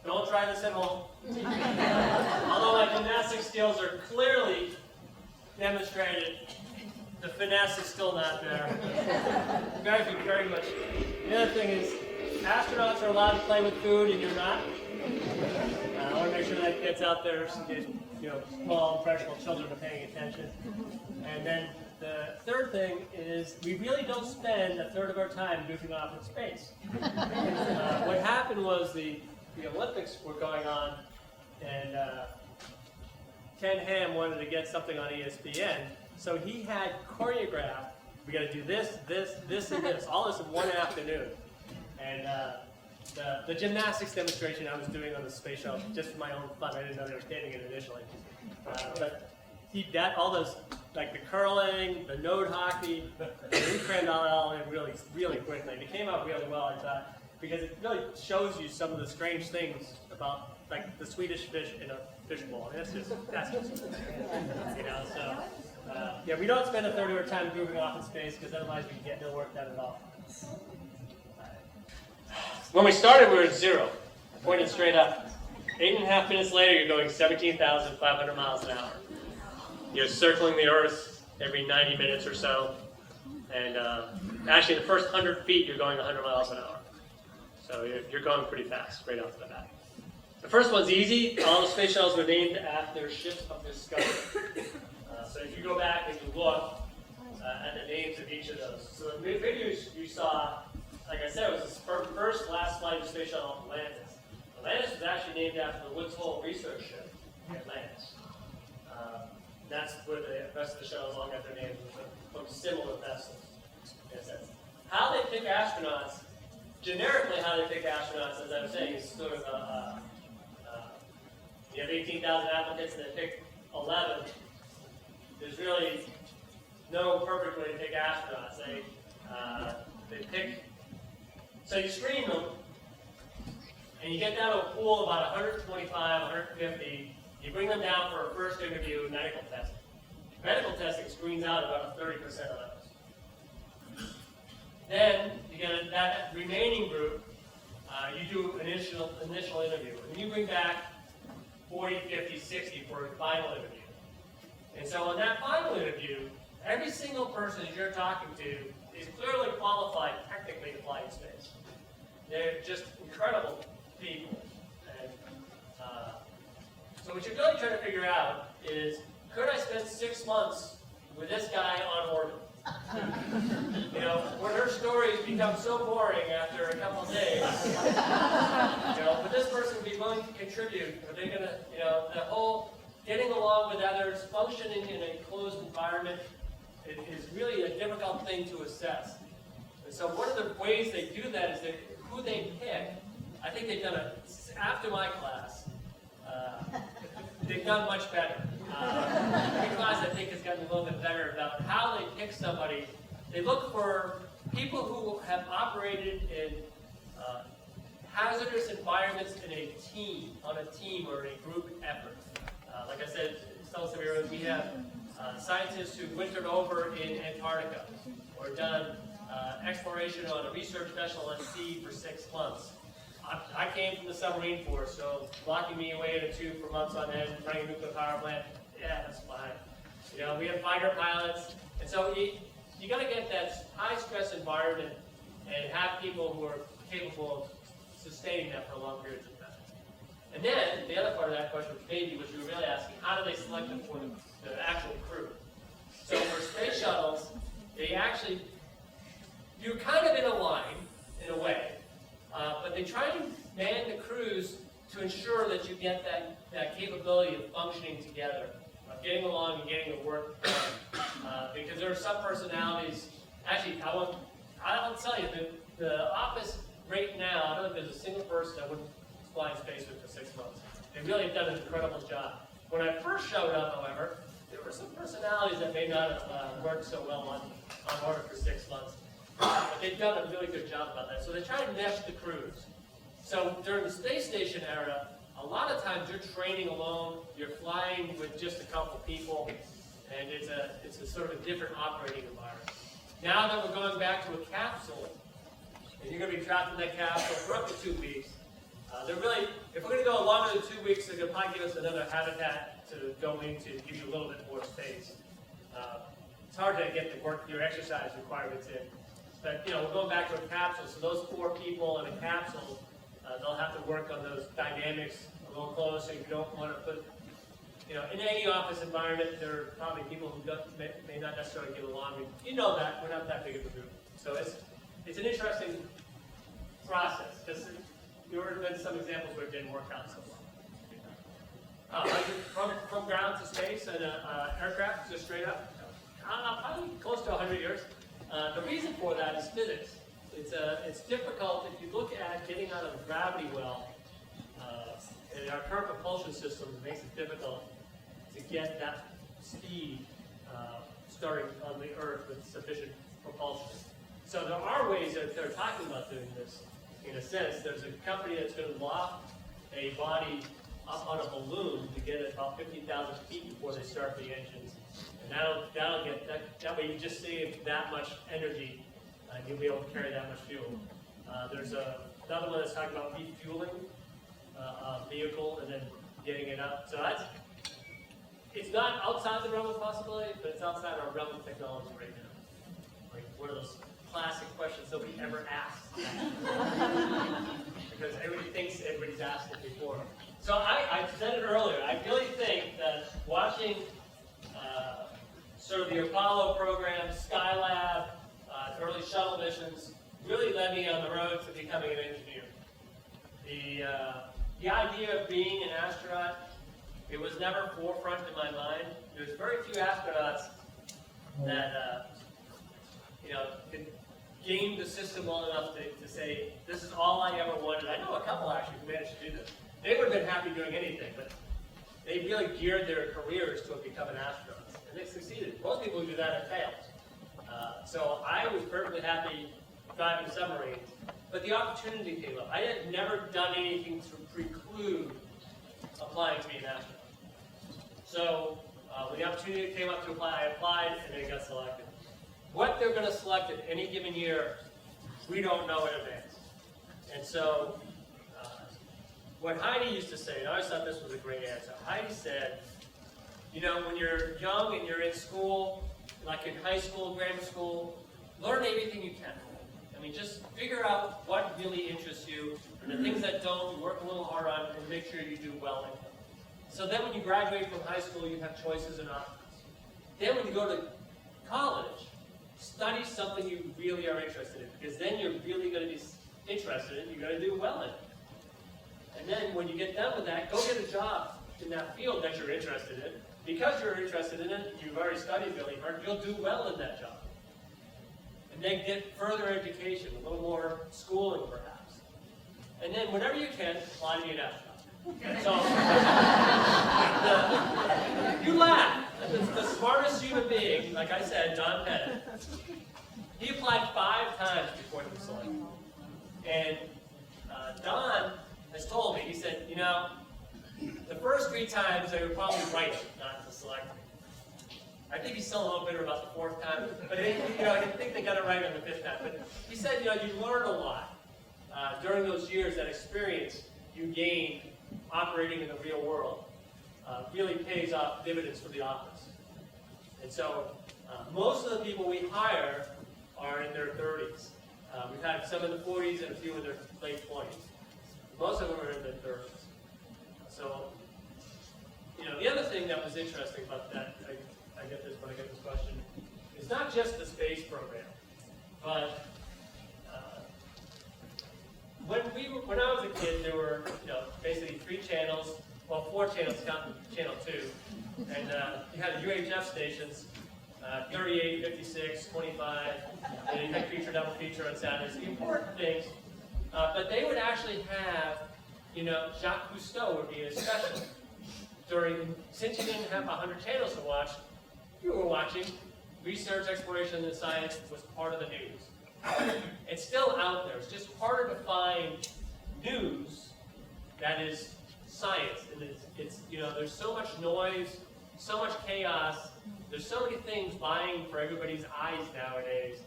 C: Don't try this at home. Although my gymnastic skills are clearly demonstrated, the finesse is still not there. Very much. The other thing is, astronauts are allowed to play with food and you're not. I want to make sure that gets out there so that, small, impressionable children are paying attention. And then the third thing is we really don't spend a third of our time goofing off in space. What happened was the Olympics were going on, and Ken Ham wanted to get something on ESPN, so he had choreographed, we got to do this, and this, all this in one afternoon. And the gymnastics demonstration I was doing on the space shuttle, just for my own fun, I didn't know they were standing it initially. But all those, like the curling, the node hockey, we crammed all in really, really quickly. And it came out really well, I thought, because it really shows you some of the strange things about, like the Swedish fish in a fishbowl. That's just so, yeah, we don't spend a third of our time goofing off in space because otherwise we can get no work done at all. When we started, we were at 0, pointed straight up. 8.5 minutes later, you're going 17,500 miles an hour. You're circling the Earth every 90 minutes or so. And actually, the first 100 feet, you're going 100 miles an hour. So you're going pretty fast, right off the bat. The first one's easy. All the space shuttles were named after ships of discovery. So if you go back and you look at the names of each of those. So the videos you saw, like I said, was the first last flight of the space shuttle Atlantis. Atlantis was actually named after the Woods Hole research ship, Atlantis. That's where the rest of the shuttles all got their names from similar vessels. How they pick astronauts, generically how they pick astronauts, as I was saying, is sort of you have 18,000 applicants and they pick 11. There's really no perfect way to pick astronauts. They pick, so you screen them, and you get down to a pool of about 125, 150. You bring them down for a first interview, medical testing. Medical testing screens out about 30% of those. Then you get that remaining group. You do an initial interview, and you bring back 40, 50, 60 for a final interview. And so in that final interview, every single person that you're talking to is clearly qualified technically to fly in space. They're just incredible people. And, so what you're really trying to figure out is, could I spend 6 months with this guy on orbit? When her stories become so boring after a couple of days, would this person be willing to contribute? Are they going to, the whole getting along with others, functioning in a closed environment is really a difficult thing to assess. And so one of the ways they do that is who they pick. I think they've done after my class, they've done much better. My class, I think, has gotten a little bit better about how they pick somebody. They look for people who have operated in hazardous environments in a team, on a team or in a group effort. Like I said, we have scientists who wintered over in Antarctica or done exploration on a research vessel at sea for 6 months. I came from the submarine force, so locking me away in a tube for months on end, running a nuclear power plant, yeah, that's fine. We have fighter pilots, and so you got to get that high-stress environment and have people who are capable of sustaining that for long periods of time. And then the other part of that question, maybe, was you were really asking, how do they select them for the actual crew? So for space shuttles, you're kind of in a line, in a way. But they try to man the crews to ensure that you get that capability of functioning together, of getting along and getting the work done. Because there are some personalities, actually, I'll tell you, the office right now, I don't think there's a single person I wouldn't fly in space with for 6 months. They really have done an incredible job. When I first showed up, however, there were some personalities that may not have worked so well on orbit for 6 months. But they've done a really good job about that. So they try to mesh the crews. So during the space station era, a lot of times you're training alone, you're flying with just a couple people, and it's a sort of a different operating environment. Now that we're going back to a capsule, and you're going to be trapped in that capsule for up to 2 weeks, They're really, if we're going to go longer than 2 weeks, they're going to probably give us another habitat to go into, give you a little bit more space. It's hard to get your exercise requirements in. But, you know, we're going back to a capsule, so those 4 people in a capsule, they'll have to work on those dynamics a little closer. You don't want to put, you know, in any office environment, there are probably people who may not necessarily get along. You know that, we're not that big of a group. So it's an interesting process, because there have been some examples where it didn't work out so well. From ground to space and aircraft, just straight up, probably close to 100 years. The reason for that is physics. It's difficult if you look at getting out of a gravity well. In our current propulsion system, it makes it difficult to get that speed starting on the Earth with sufficient propulsion. So there are ways that they're talking about doing this. In a sense, there's a company that's going to loft a body up on a balloon to get it about 50,000 feet before they start the engines. And that'll get, that way you just save that much energy and you'll be able to carry that much fuel. There's another one that's talking about refueling a vehicle and then getting it up. So it's not outside the realm of possibility, but it's outside our realm of technology right now. Like one of those classic questions nobody ever asked. Because everybody thinks everybody's asked it before. So I said it earlier, I really think that watching sort of the Apollo program, Skylab, early shuttle missions, really led me on the road to becoming an engineer. The idea of being an astronaut, it was never forefront in my mind. There's very few astronauts that you know, could game the system well enough to say, this is all I ever wanted. I know a couple actually who managed to do this. They would have been happy doing anything, but they really geared their careers to become an astronaut, and they succeeded. Most people who do that have failed. So I was perfectly happy driving submarines, but the opportunity came up. I had never done anything to preclude applying to be an astronaut. So when the opportunity came up to apply, I applied and then got selected. What they're going to select at any given year, we don't know in advance. And so what Heidi used to say, and I always thought this was a great answer, Heidi said, you know, when you're young and you're in school, like in high school, grammar school, learn everything you can. I mean, just figure out what really interests you, and the things that don't, work a little hard on, and make sure you do well in them. So then when you graduate from high school, you have choices and options. Then when you go to college, study something you really are interested in, because then you're really going to be interested in it, you're going to do well in it. And then when you get done with that, go get a job in that field that you're interested in. Because you're interested in it, you've already studied really hard, you'll do well in that job. And then get further education, a little more schooling perhaps. And then whenever you can, apply to be an astronaut. So, you laugh. The smartest human being, like I said, Don Pettit, he applied 5 times before he was selected. And Don has told me, he said, you know, the first 3 times they were probably right not to select me. I think he's still a little bitter about the 4th time, but you know, I think they got it right on the 5th time. But he said, you know, you learn a lot during those years. That experience you gain operating in the real world really pays off dividends for the office. And so most of the people we hire are in their 30s. We've had some in the 40s and a few in their late 20s. Most of them are in their 30s. So, you know, the other thing that was interesting about that, I get this when I get this question, is not just the space program, but when I was a kid, there were, you know, basically 3 channels, well, 4 channels counting channel 2, and you had the UHF stations, 38, 56, 25, and you had feature, double feature on Saturdays, the important things, but they would actually have, you know, Jacques Cousteau would be a special. Since you didn't have 100 channels to watch, you were watching research, exploration, and science was part of the news. It's still out there. It's just harder to find news that is science. And it's you know, there's so much noise, so much chaos. There's so many things vying for everybody's eyes nowadays.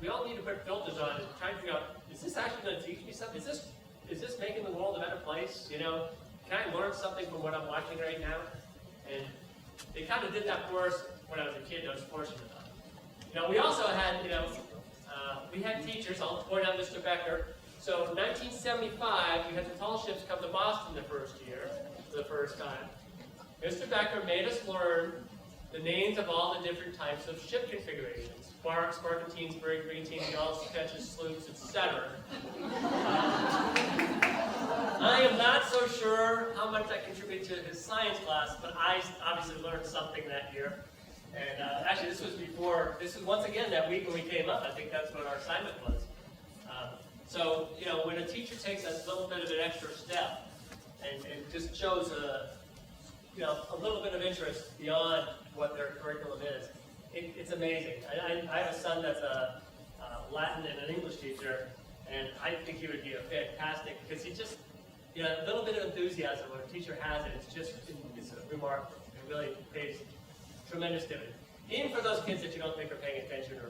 C: We all need to put filters on and try to figure out, is this actually going to teach me something? Is this is this making the world a better place? You know, can I learn something from what I'm watching right now? And they kind of did that for us when I was a kid, and I was fortunate enough. You know, we also had, we had teachers. I'll point out Mr. Becker. So in 1975, we had the tall ships come to Boston the first year, for the first time. Mr. Becker made us learn the names of all the different types of ship configurations. Barks, barkentines, brigantines, yachts, ketches, sloops, etc. I am not so sure how much that contributed to his science class, but I obviously learned something that year. And actually, this was once again that week when we came up. I think that's what our assignment was. So, you know, when a teacher takes a little bit of an extra step and just shows a little bit of interest beyond what their curriculum is, it's amazing. I have a son that's a Latin and an English teacher, and I think he would be a fantastic, because he just, a little bit of enthusiasm when a teacher has it, it's remarkable. It really pays tremendous dividends. Even for those kids that you don't think are paying attention or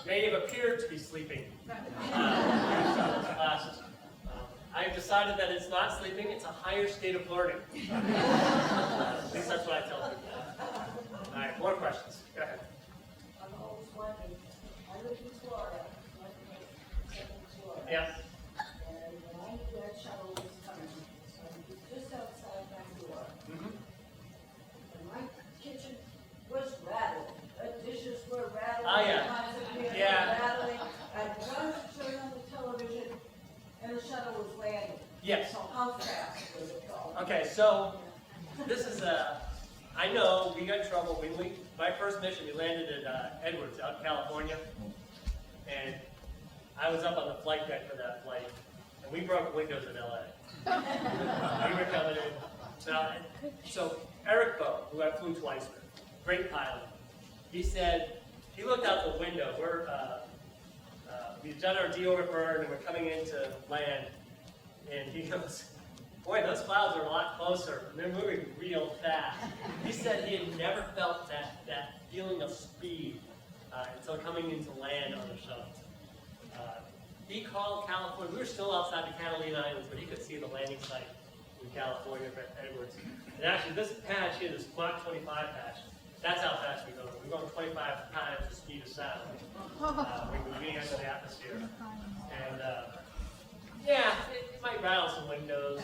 C: may have appeared to be sleeping during classes. I've decided that it's not sleeping, it's a higher state of learning. At least that's what I tell people. All right, more questions. Go ahead.
D: I'm always wondering, I live in Florida,
C: Yeah.
D: and when I knew that shuttle was coming, so I was just outside my door, and my kitchen was rattled, the dishes were rattling,
C: Oh, yeah.
D: the kinds of beer
C: Yeah.
D: were rattling, I'd run to turn on the television, and the shuttle was landing.
C: Yes.
D: So how fast was it going?
C: Okay, so this is I know we got in trouble when my first mission, we landed at Edwards out in California, and I was up on the flight deck for that flight, and we broke windows in LA. We were coming in. So Eric Bowen, who I flew twice with, great pilot, he said, he looked out the window. We've done our deorbit burn, and we're coming in to land, and he goes, boy, those clouds are a lot closer. They're moving real fast. He said he had never felt that feeling of speed until coming into land on the shuttle. He called California. We were still outside the Catalina Islands, but he could see the landing site in California at Edwards. And actually, this patch here, this Mach 25 patch, that's how fast we're going. We're going 25 times the speed of sound. We're moving into the atmosphere. And yeah, it might rattle some windows.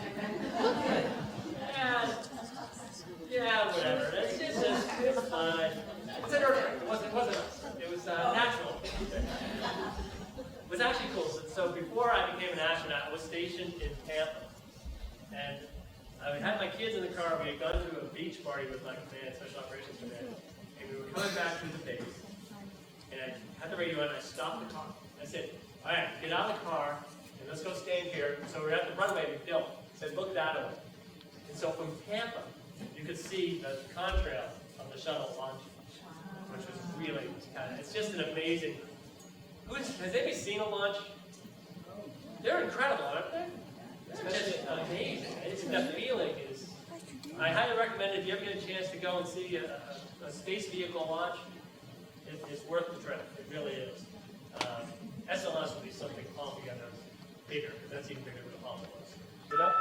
C: Yeah, whatever. It's fine. It's an earthquake. It wasn't us. It was natural. It was actually cool. So before I became an astronaut, I was stationed in Tampa. And I had my kids in the car. We had gone to a beach party with my command, Special Operations Command. And we were coming back through the base. And I had the radio on, and I stopped the car. I said, all right, get out of the car, and let's go stand here. So we're at the runway we built. I said, look that way. And so from Tampa, you could see the contrail of the shuttle launching, which was really it's just an amazing. Has anybody seen a launch? They're incredible, aren't they? They're just amazing. It's the feeling is. I highly recommend it if you ever get a chance to go and see a space vehicle launch. It's worth the trip. It really is. SLS will be something altogether bigger, because that's even bigger than Apollo was. You know?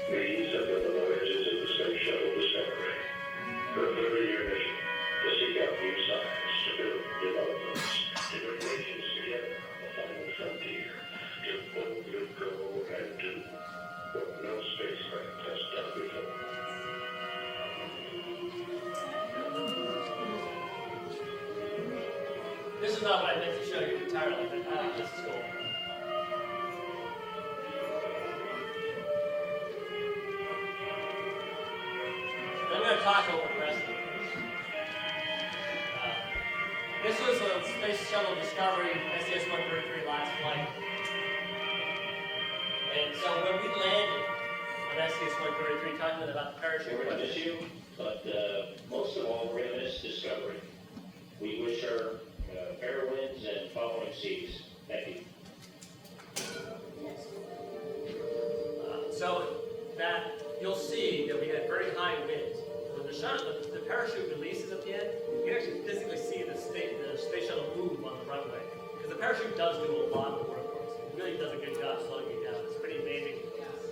E: These have been the voyages of the Space Shuttle Discovery. For a 30-year mission to seek out new science, to build developments, to bring nations together on the final frontier, to boldly go and do what no spacecraft has done before.
C: This is not what I meant to show you entirely, but this is cool. I'm going to talk over the rest of it. This was a Space Shuttle Discovery STS-133 last flight. And so when we landed on STS-133, talking about the parachute,
E: We're going to miss you, but most of all, we're going to miss Discovery. We wish her fair winds and following seas. Thank you.
C: so that you'll see that the parachute releases at the end, you can actually physically see the space shuttle move on the runway. Because the parachute does do a lot of work for us. It really does a good job slowing you down. It's pretty amazing,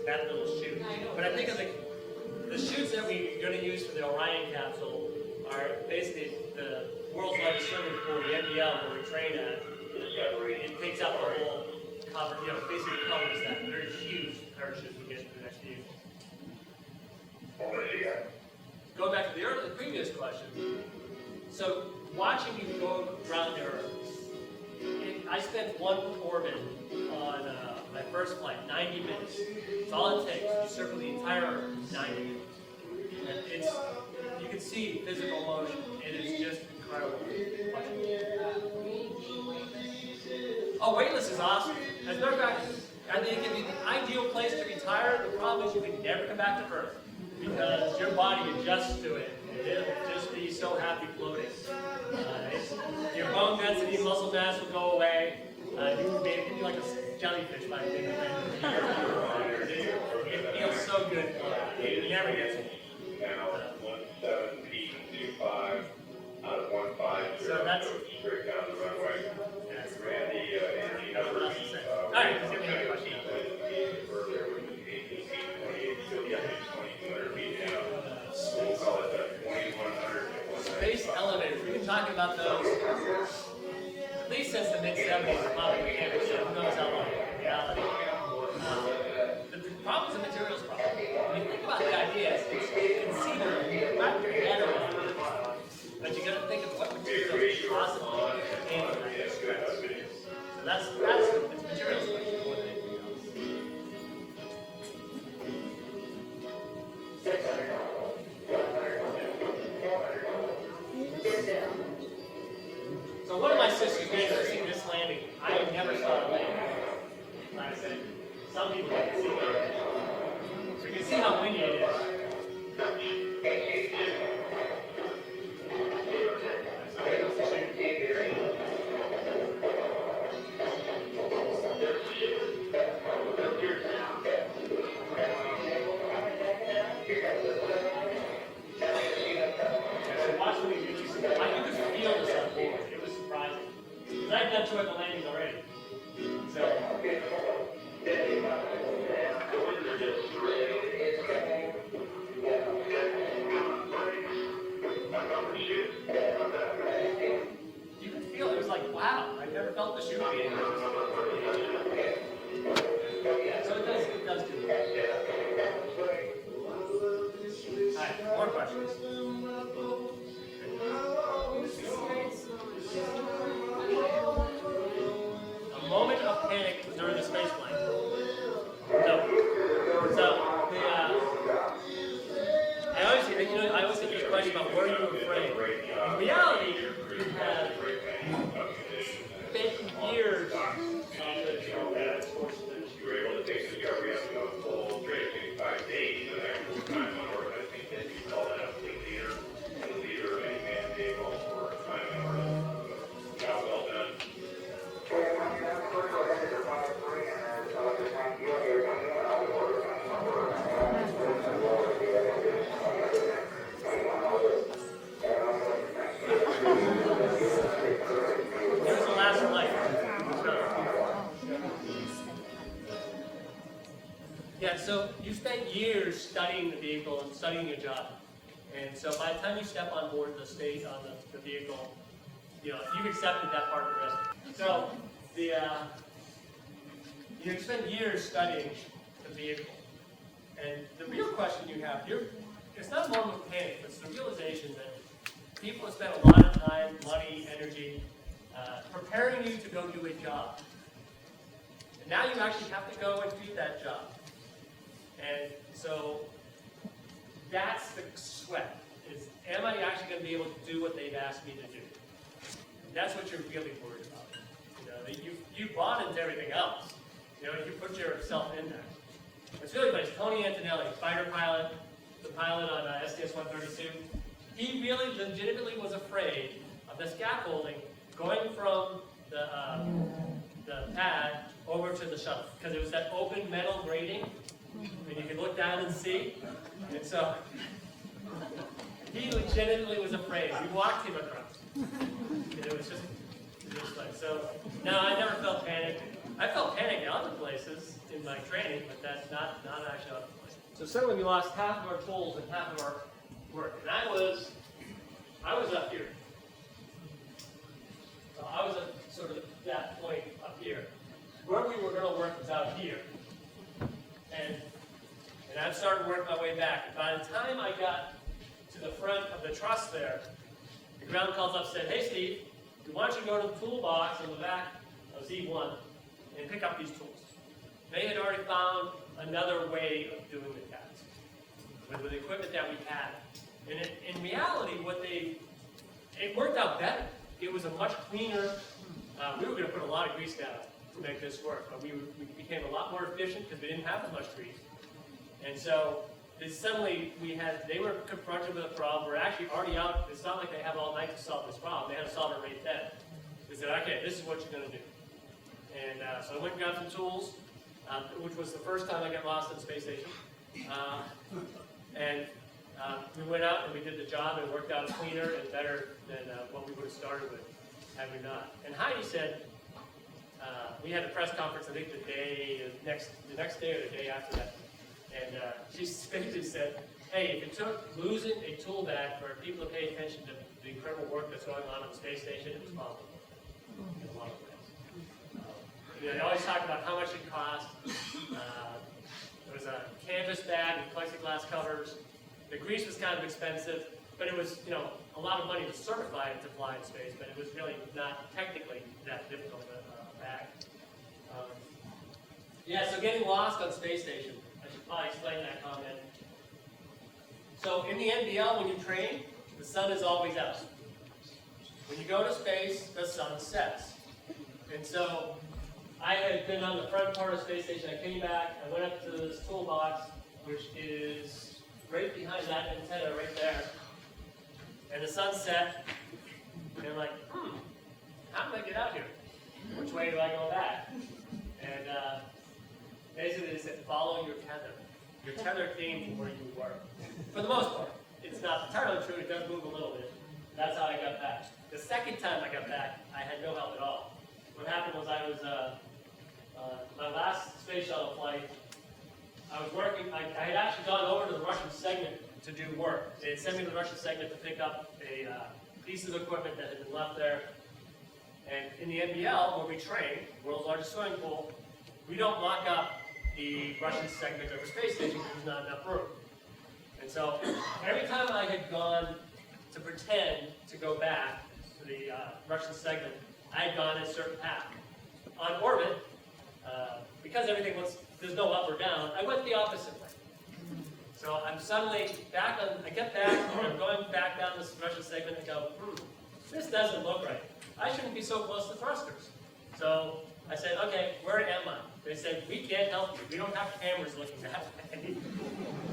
C: that little chute. But I think of the chutes that we're going to use for the Orion capsule are basically the world's largest swimming pool, the NBL, where we train at. It takes up the whole cover, basically covers that very huge parachute we get in the next few. Go back to the previous question. So, watching you go around the Earth, I spent one orbit on my first flight, 90 minutes. It's all it takes. You circle the entire Earth, 90 minutes. And you can see physical motion. It is just incredible. Oh, weightless is awesome. As a matter of fact, I think it'd be the ideal place to retire. The problem is you can never come back to Earth because your body adjusts to it. It'll just be so happy floating. Your bone density, muscle mass will go away. You can be like a jellyfish by the end of it. It feels so good. It never gets old.
E: Now, 17P25 out of 150.
C: So that's
E: straight down the runway.
C: Yes.
E: Ran the energy numbers.
C: All right, let's get another question.
E: Earlier with 18P28, still getting 2,200 feet down. We'll call it the 2,100.
C: Space elevators. We've been talking about those at least since the mid-70s. Probably mechanics. So who knows how long in reality. The problem is a materials problem. When you think about the ideas, it's conceivable. You can wrap your head around it. But you got to think of what materials possibly handle that stress. So that's it's materials question more than anything else. So one of my sisters made her see this landing. I never saw it landing. Like I said, some people can see it. So you can see how windy it is. I've done two of the landings already. So. You could feel it was like, wow, I've never felt the chute being. So it does do that. Alright, more questions. A moment of panic during the space flight. No. So I always get this question about were you afraid? In reality, you have spent years
E: You were able to take the discovery up to a full 365 days, and actual time on orbit. I think that you call that a leader of any manned vehicle for time on orbit. Job well done.
C: Here's the last flight. Yeah, so you spent years studying the vehicle and studying your job. And so by the time you step on board the stage on the vehicle, you've accepted that part of the risk. So you spent years studying the vehicle. And the real question you have here, it's not a moment of panic, but it's the realization that people have spent a lot of time, money, energy, preparing you to go do a job. And now you actually have to go and do that job. And so that's the sweat, is am I actually going to be able to do what they've asked me to do? And that's what you're really worried about. You bought into everything else. You put yourself in there. It's really funny. It's Tony Antonelli, fighter pilot, the pilot on STS-132. He really legitimately was afraid of the scaffolding going from the pad over to the shuttle, because it was that open metal grating, and you could look down and see. And so he legitimately was afraid. We walked him across. And it was just like, so, no, I never felt panic. I felt panic in other places in my training, but that's not actually other places. So suddenly we lost half of our tools and half of our work. And I was up here. So I was at sort of that point up here. Where we were going to work was out here. And I started working my way back. And by the time I got to the front of the truss there, the ground calls up and said, "Hey Steve, why don't you go to the toolbox on the back of Z1 and pick up these tools." They had already found another way of doing the task with the equipment that we had. And in reality, it worked out better. It was a much cleaner, we were going to put a lot of grease down to make this work, but we became a lot more efficient because we didn't have as much grease. And so suddenly they were confronted with a problem. We're actually already out. It's not like they have all night to solve this problem. They had to solve it right then. They said, "Okay, this is what you're going to do." And so I went and got some tools, which was the first time I got lost at the space station. We went out and we did the job, and it worked out cleaner and better than what we would have started with had we not. And Heidi said, we had a press conference, I think the next day or the day after that, and she basically said, "Hey, if it took losing a tool bag for people to pay attention to the incredible work that's going on the space station, it was possible in a lot of ways." They always talk about how much it cost. It was a canvas bag with plexiglass covers. The grease was kind of expensive, but it was, a lot of money to certify it to fly in space, but it was really not technically that difficult a bag. So getting lost on space station, I should probably explain that comment. So in the NBL, when you train, the sun is always out. When you go to space, the sun sets. And so I had been on the front part of the space station. I came back, I went up to this toolbox, which is right behind that antenna right there. And the sun set, and I'm like, how do I get out here? Which way do I go back? And basically they said, follow your tether. Your tether came from where you were. For the most part. It's not entirely true, it does move a little bit. That's how I got back. The second time I got back, I had no help at all. What happened was I was, my last space shuttle flight, I was working, I had actually gone over to the Russian segment to do work. They had sent me to the Russian segment to pick up a piece of equipment that had been left there. And in the NBL, where we train, world's largest swimming pool, we don't lock up the Russian segment of the space station because there's not enough room. And so every time I had gone to pretend to go back to the Russian segment, I had gone a certain path. On orbit, because everything was, there's no up or down, I went the opposite way. So I'm suddenly back on, I get back, and I'm going back down this Russian segment and go, this doesn't look right. I shouldn't be so close to thrusters. So I said, okay, where am I? They said, we can't help you. We don't have cameras looking that way.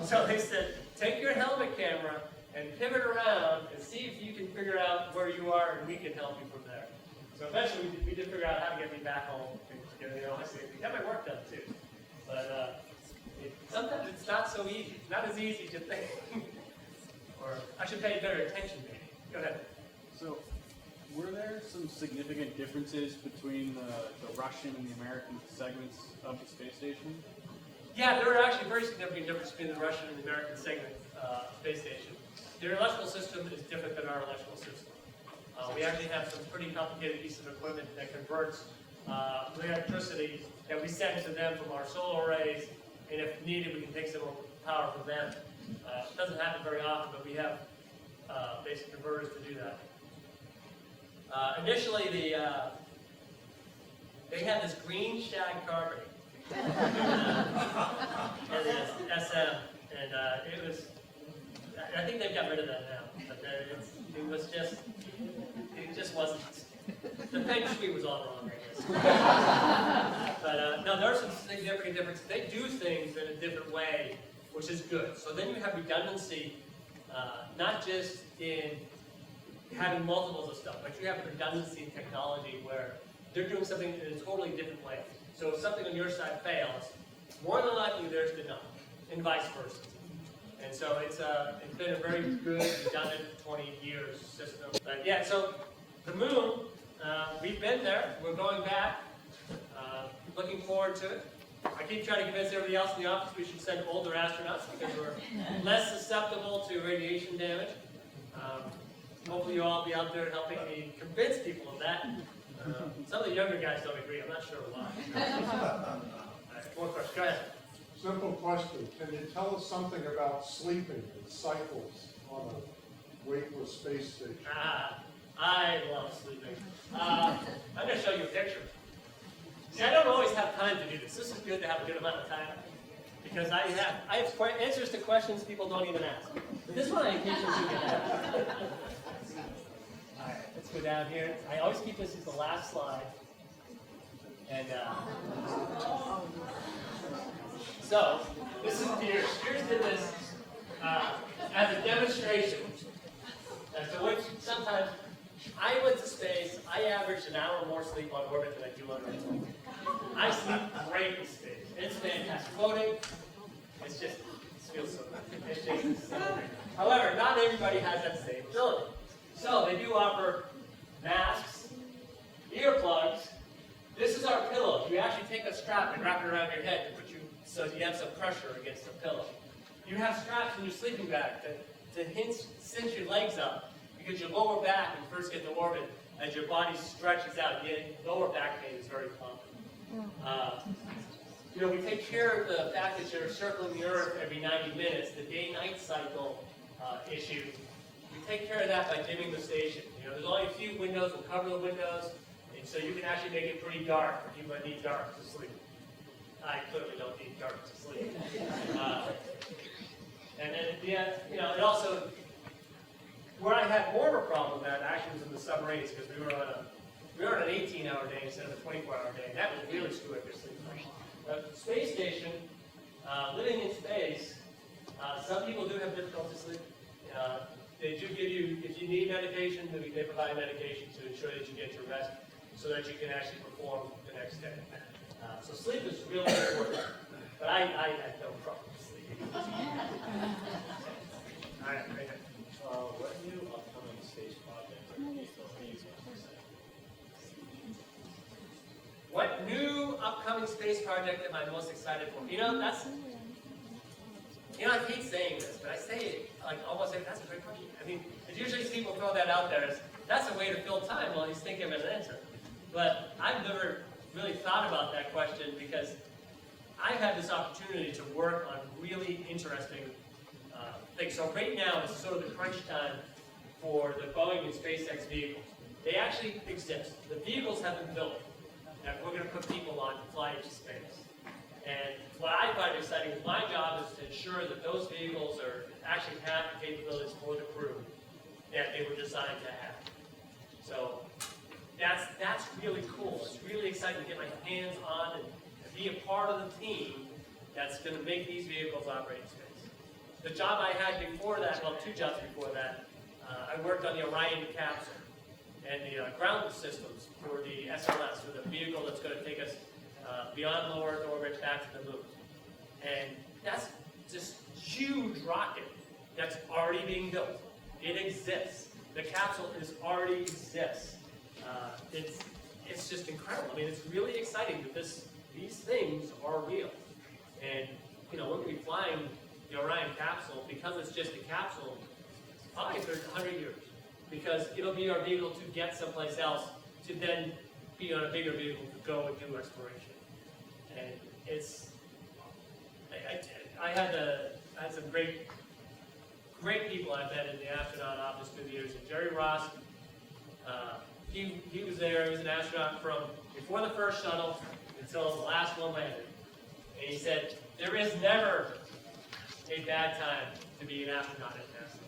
C: So they said, take your helmet camera and pivot around and see if you can figure out where you are and we can help you from there. So eventually we did figure out how to get me back home. I said, we got my work done too. But sometimes it's not so easy. It's not as easy as you think. Or I should pay better attention maybe. Go ahead.
F: So, were there some significant differences between the Russian and the American segments of the space station?
C: Yeah, there are actually very significant differences between the Russian and the American segment space station. Their electrical system is different than our electrical system. We actually have some pretty complicated pieces of equipment that converts the electricity that we send to them from our solar arrays, and if needed, we can take some power from them. It doesn't happen very often, but we have basic converters to do that. Initially, they had this green shag carpeting, and the SM, and it was. I think they've got rid of that now, but it just wasn't. The feng shui was all wrong, I guess. But no, there are some significant differences. They do things in a different way, which is good. So then you have redundancy, not just in having multiples of stuff, but you have redundancy in technology where they're doing something in a totally different way. So if something on your side fails, more than likely theirs did not, and vice versa. And so it's been a very good, we've done it for 20 years system. But yeah, so the moon, we've been there, we're going back, looking forward to it. I keep trying to convince everybody else in the office we should send older astronauts because we're less susceptible to radiation damage. Hopefully you'll all be out there helping me convince people of that. Some of the younger guys don't agree, I'm not sure why. All right, more questions, go ahead.
G: Simple question. Can you tell us something about sleeping and cycles on a weightless space station?
C: I love sleeping. I'm going to show you a picture. See, I don't always have time to do this. This is good to have a good amount of time because I have answers to questions people don't even ask. But this one I occasionally do get asked. All right, let's go down here. I always keep this as the last slide. And so this is Piers. Piers did this as a demonstration as to which sometimes I went to space. I averaged an hour more sleep on orbit than I do on Earth. I sleep great in space. It's fantastic. Floating, it feels so good. It's just so great. However, not everybody has that same ability. So they do offer masks, earplugs. This is our pillow. You actually take a strap and wrap it around your head to put you so you have some pressure against the pillow. You have straps in your sleeping bag to cinch your legs up because your lower back when you first get to orbit, as your body stretches out, lower back pain is very common. We take care of the fact that you're circling the Earth every 90 minutes, the day-night cycle issue. We take care of that by dimming the station. There's only a few windows, we'll cover the windows, and so you can actually make it pretty dark if you need dark to sleep. I clearly don't need dark to sleep. And then at the end, it also, where I had more of a problem with that actually was in the submarines because we were on an 18-hour day instead of a 24-hour day, and that would really screw up your sleep. The space station, living in space, some people do have difficulty sleeping. They do give you, if you need medication, they provide medication to ensure that you get your rest so that you can actually perform the next day. So sleep is really important, but I had no problem sleeping. All right, right here.
H: What new upcoming space project are you using?
C: What new upcoming space project am I most excited for? I hate saying this, but I say it almost like that's a great question. I mean, it's usually people throw that out there as that's a way to fill time while he's thinking of an answer. But I've never really thought about that question because I've had this opportunity to work on really interesting things. So right now is sort of the crunch time for the Boeing and SpaceX vehicles. They actually exist. The vehicles have been built, and we're going to put people on to fly into space. And what I find exciting is my job is to ensure that those vehicles actually have the capabilities for the crew that they were designed to have. So that's really cool. It's really exciting to get my hands on and be a part of the team that's going to make these vehicles operate in space. The job I had before that, well, two jobs before that, I worked on the Orion capsule and the ground systems for the SLS, for the vehicle that's going to take us beyond low Earth orbit back to the moon. And that's this huge rocket that's already being built. It exists. The capsule already exists. It's just incredible. I mean, it's really exciting that these things are real. And we're going to be flying the Orion capsule because it's just a capsule, probably for 100 years. Because it'll be our vehicle to get someplace else to then be on a bigger vehicle to go and do exploration. And I had some great people I've met in the astronaut office through the years. And Jerry Ross, he was there. He was an astronaut from before the first shuttle until the last one landed. And he said, there is never a bad time to be an astronaut at NASA.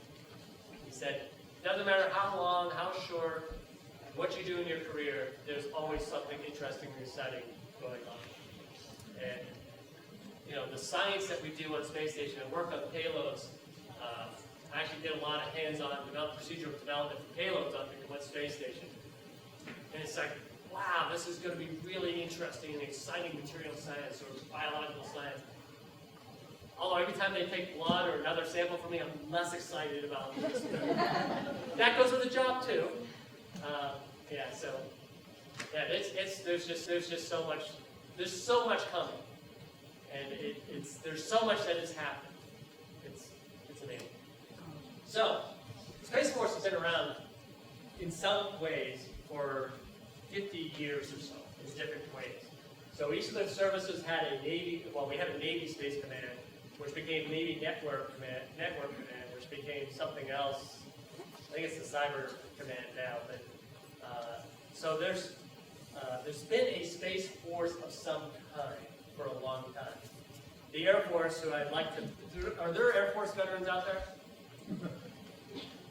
C: He said, it doesn't matter how long, how short, what you do in your career, there's always something interesting and exciting going on. And, the science that we do on space station and work on payloads, I actually did a lot of hands-on procedural development for payloads on the space station. And it's like, wow, this is going to be really interesting and exciting material science or biological science. Although every time they take blood or another sample from me, I'm less excited about this. That goes with the job too. Yeah, so yeah, there's just so much coming, and there's so much that has happened. It's amazing. So, Space Force has been around in some ways for 50 years or so, in different ways. So each of the services had a Navy, well, we had a Navy Space Command, which became Navy Network Command, which became something else. I think it's the Cyber Command now, but so there's been a Space Force of some kind for a long time. The Air Force, who I'd like to, are there Air Force veterans out there?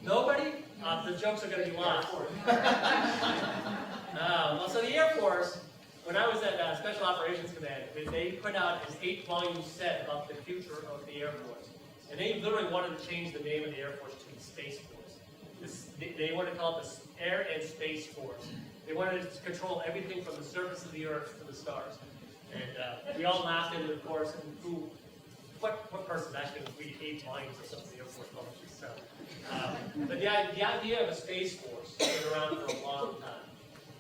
C: Nobody? The jokes are going to be lost. Well, so the Air Force, when I was at Special Operations Command, they put out an 8-volume set about the future of the Air Force. And they literally wanted to change the name of the Air Force to the Space Force. They wanted to call it the Air and Space Force. They wanted to control everything from the surface of the Earth to the stars. And we all laughed at it, of course, and what person's actually going to read 8 volumes of some of the Air Force publishers? So, but the idea of a Space Force has been around for a long time.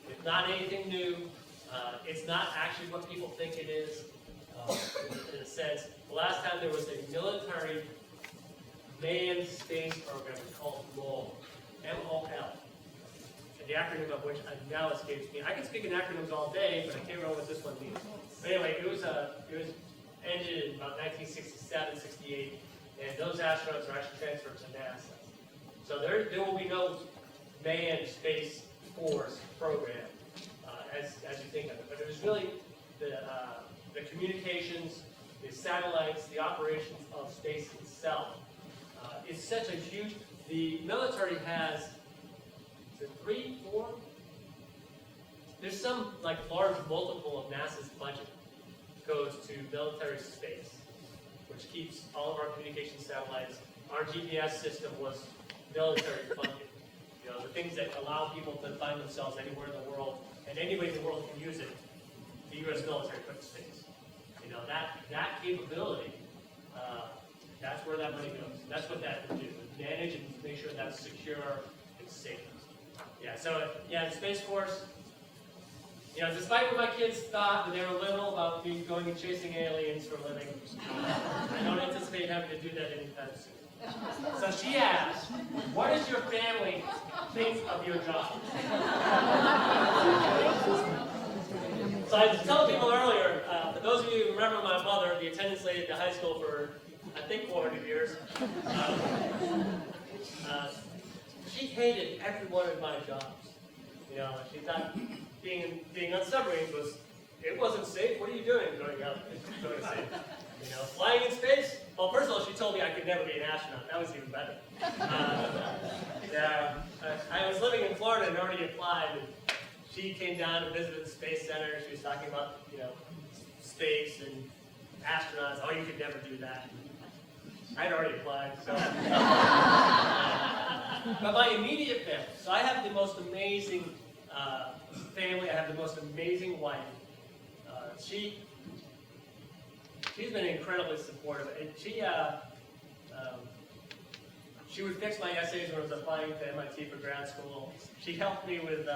C: It's not anything new. It's not actually what people think it is, in a sense. The last time there was a military manned space program called MOL, M-O-L. And the acronym of which now escapes me. I can speak in acronyms all day, but I can't remember what this one means. But anyway, it was ended in about 1967, 68, and those astronauts are actually transferred to NASA. So there will be no manned space force program as you think of it. But it was really the communications, the satellites, the operations of space itself. It's such a huge. The military has 3, 4. There's some like large multiple of NASA's budget goes to military space, which keeps all of our communication satellites. Our GPS system was military funded. You know, the things that allow people to find themselves anywhere in the world, and any way the world can use it, the U.S. military put in space. You know, that capability, that's where that money goes. That's what that would do, manage and make sure that's secure and safe. Yeah, so, yeah, the Space Force, you know, despite what my kids thought when they were little about me going and chasing aliens for a living, I don't anticipate having to do that anytime soon. So she asked, what does your family think of your job? So I was telling people earlier, for those of you who remember my mother, the attendance lady at the high school for, I think, 400 years, she hated every one of my jobs. You know, she thought being on submarines wasn't safe. What are you doing going out going safe? You know, flying in space? Well, first of all, she told me I could never be an astronaut. That was even better. I was living in Florida and already applied, and she came down and visited the Space Center. She was talking about, you know, space and astronauts. Oh, you could never do that. I'd already applied, so. But my immediate family. So I have the most amazing family. I have the most amazing wife. She's been incredibly supportive, and she would fix my essays when I was applying to MIT for grad school. She helped me with,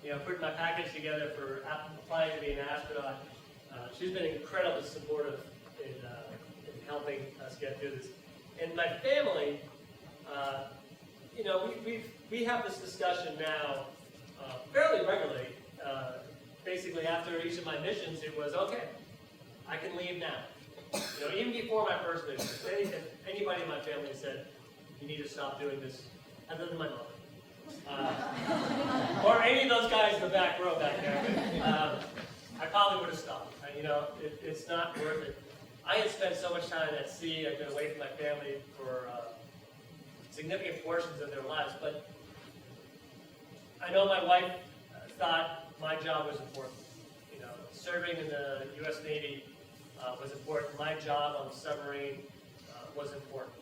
C: you know, putting my package together for applying to be an astronaut. She's been incredibly supportive in helping us get through this. And my family, you know, we have this discussion now fairly regularly. Basically, after each of my missions, it was okay. I can leave now. You know, even before my first mission, if anybody in my family said, you need to stop doing this, other than my mother. Or any of those guys in the back row back there, I probably would have stopped. You know, it's not worth it. I had spent so much time at sea, I've been away from my family for significant portions of their lives, but I know my wife thought my job was important. You know, serving in the U.S. Navy was important. My job on the submarine was important.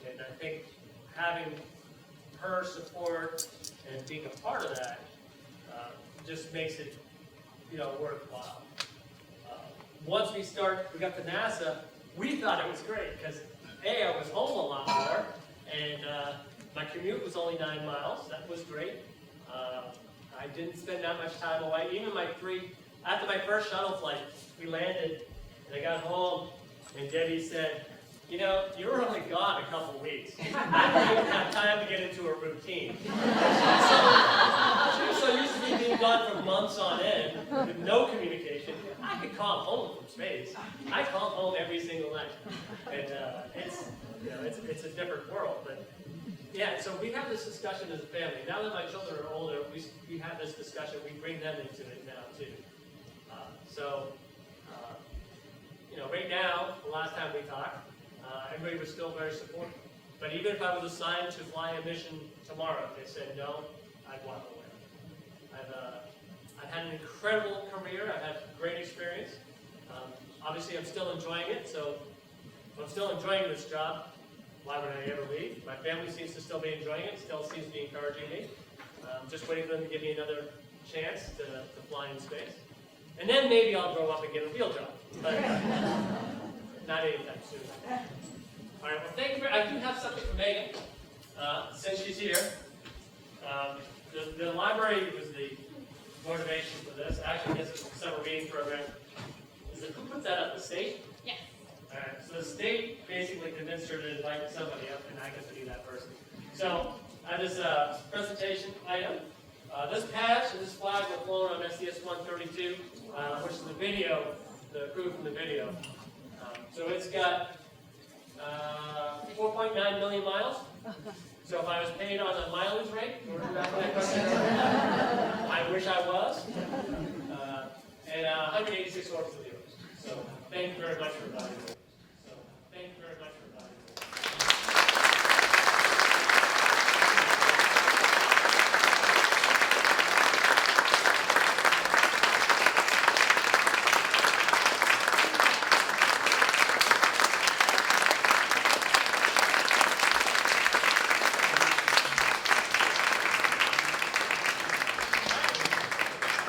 C: And I think having her support and being a part of that just makes it, you know, worthwhile. Once we got to NASA, we thought it was great because A, I was home a lot more, and my commute was only 9 miles. That was great. I didn't spend that much time away. Even after my first shuttle flight, we landed, and I got home, and Debbie said, you know, you were only gone a couple weeks. I didn't even have time to get into a routine. She was so used to me being gone for months on end, with no communication. I could call home from space. I call home every single night. And it's a different world. But yeah, so we have this discussion as a family. Now that my children are older, we have this discussion. We bring them into it now too. Right now, the last time we talked, everybody was still very supportive. But even if I was assigned to fly a mission tomorrow, if they said no, I'd walk away. I've had an incredible career. I've had great experience. Obviously, I'm still enjoying it. So if I'm still enjoying this job, why would I ever leave? My family seems to still be enjoying it. Still seems to be encouraging me. Just waiting for them to give me another chance to fly in space. And then maybe I'll grow up and get a real job. But not anytime soon. All right, well, thank you. I do have something for Megan, since she's here. The library was the motivation for this. Actually, this is a summer reading program. Who put that up? The state?
I: Yes.
C: All right, so the state basically convinced her to invite somebody up, and I get to be that person. So I have this presentation item. This patch and this flag were flown on STS-132, which is the crew from the video. So it's got 4.9 million miles. So if I was paid on a mileage rate, I wish I was. And 186 orbits of the Earth. So thank you very much for inviting me.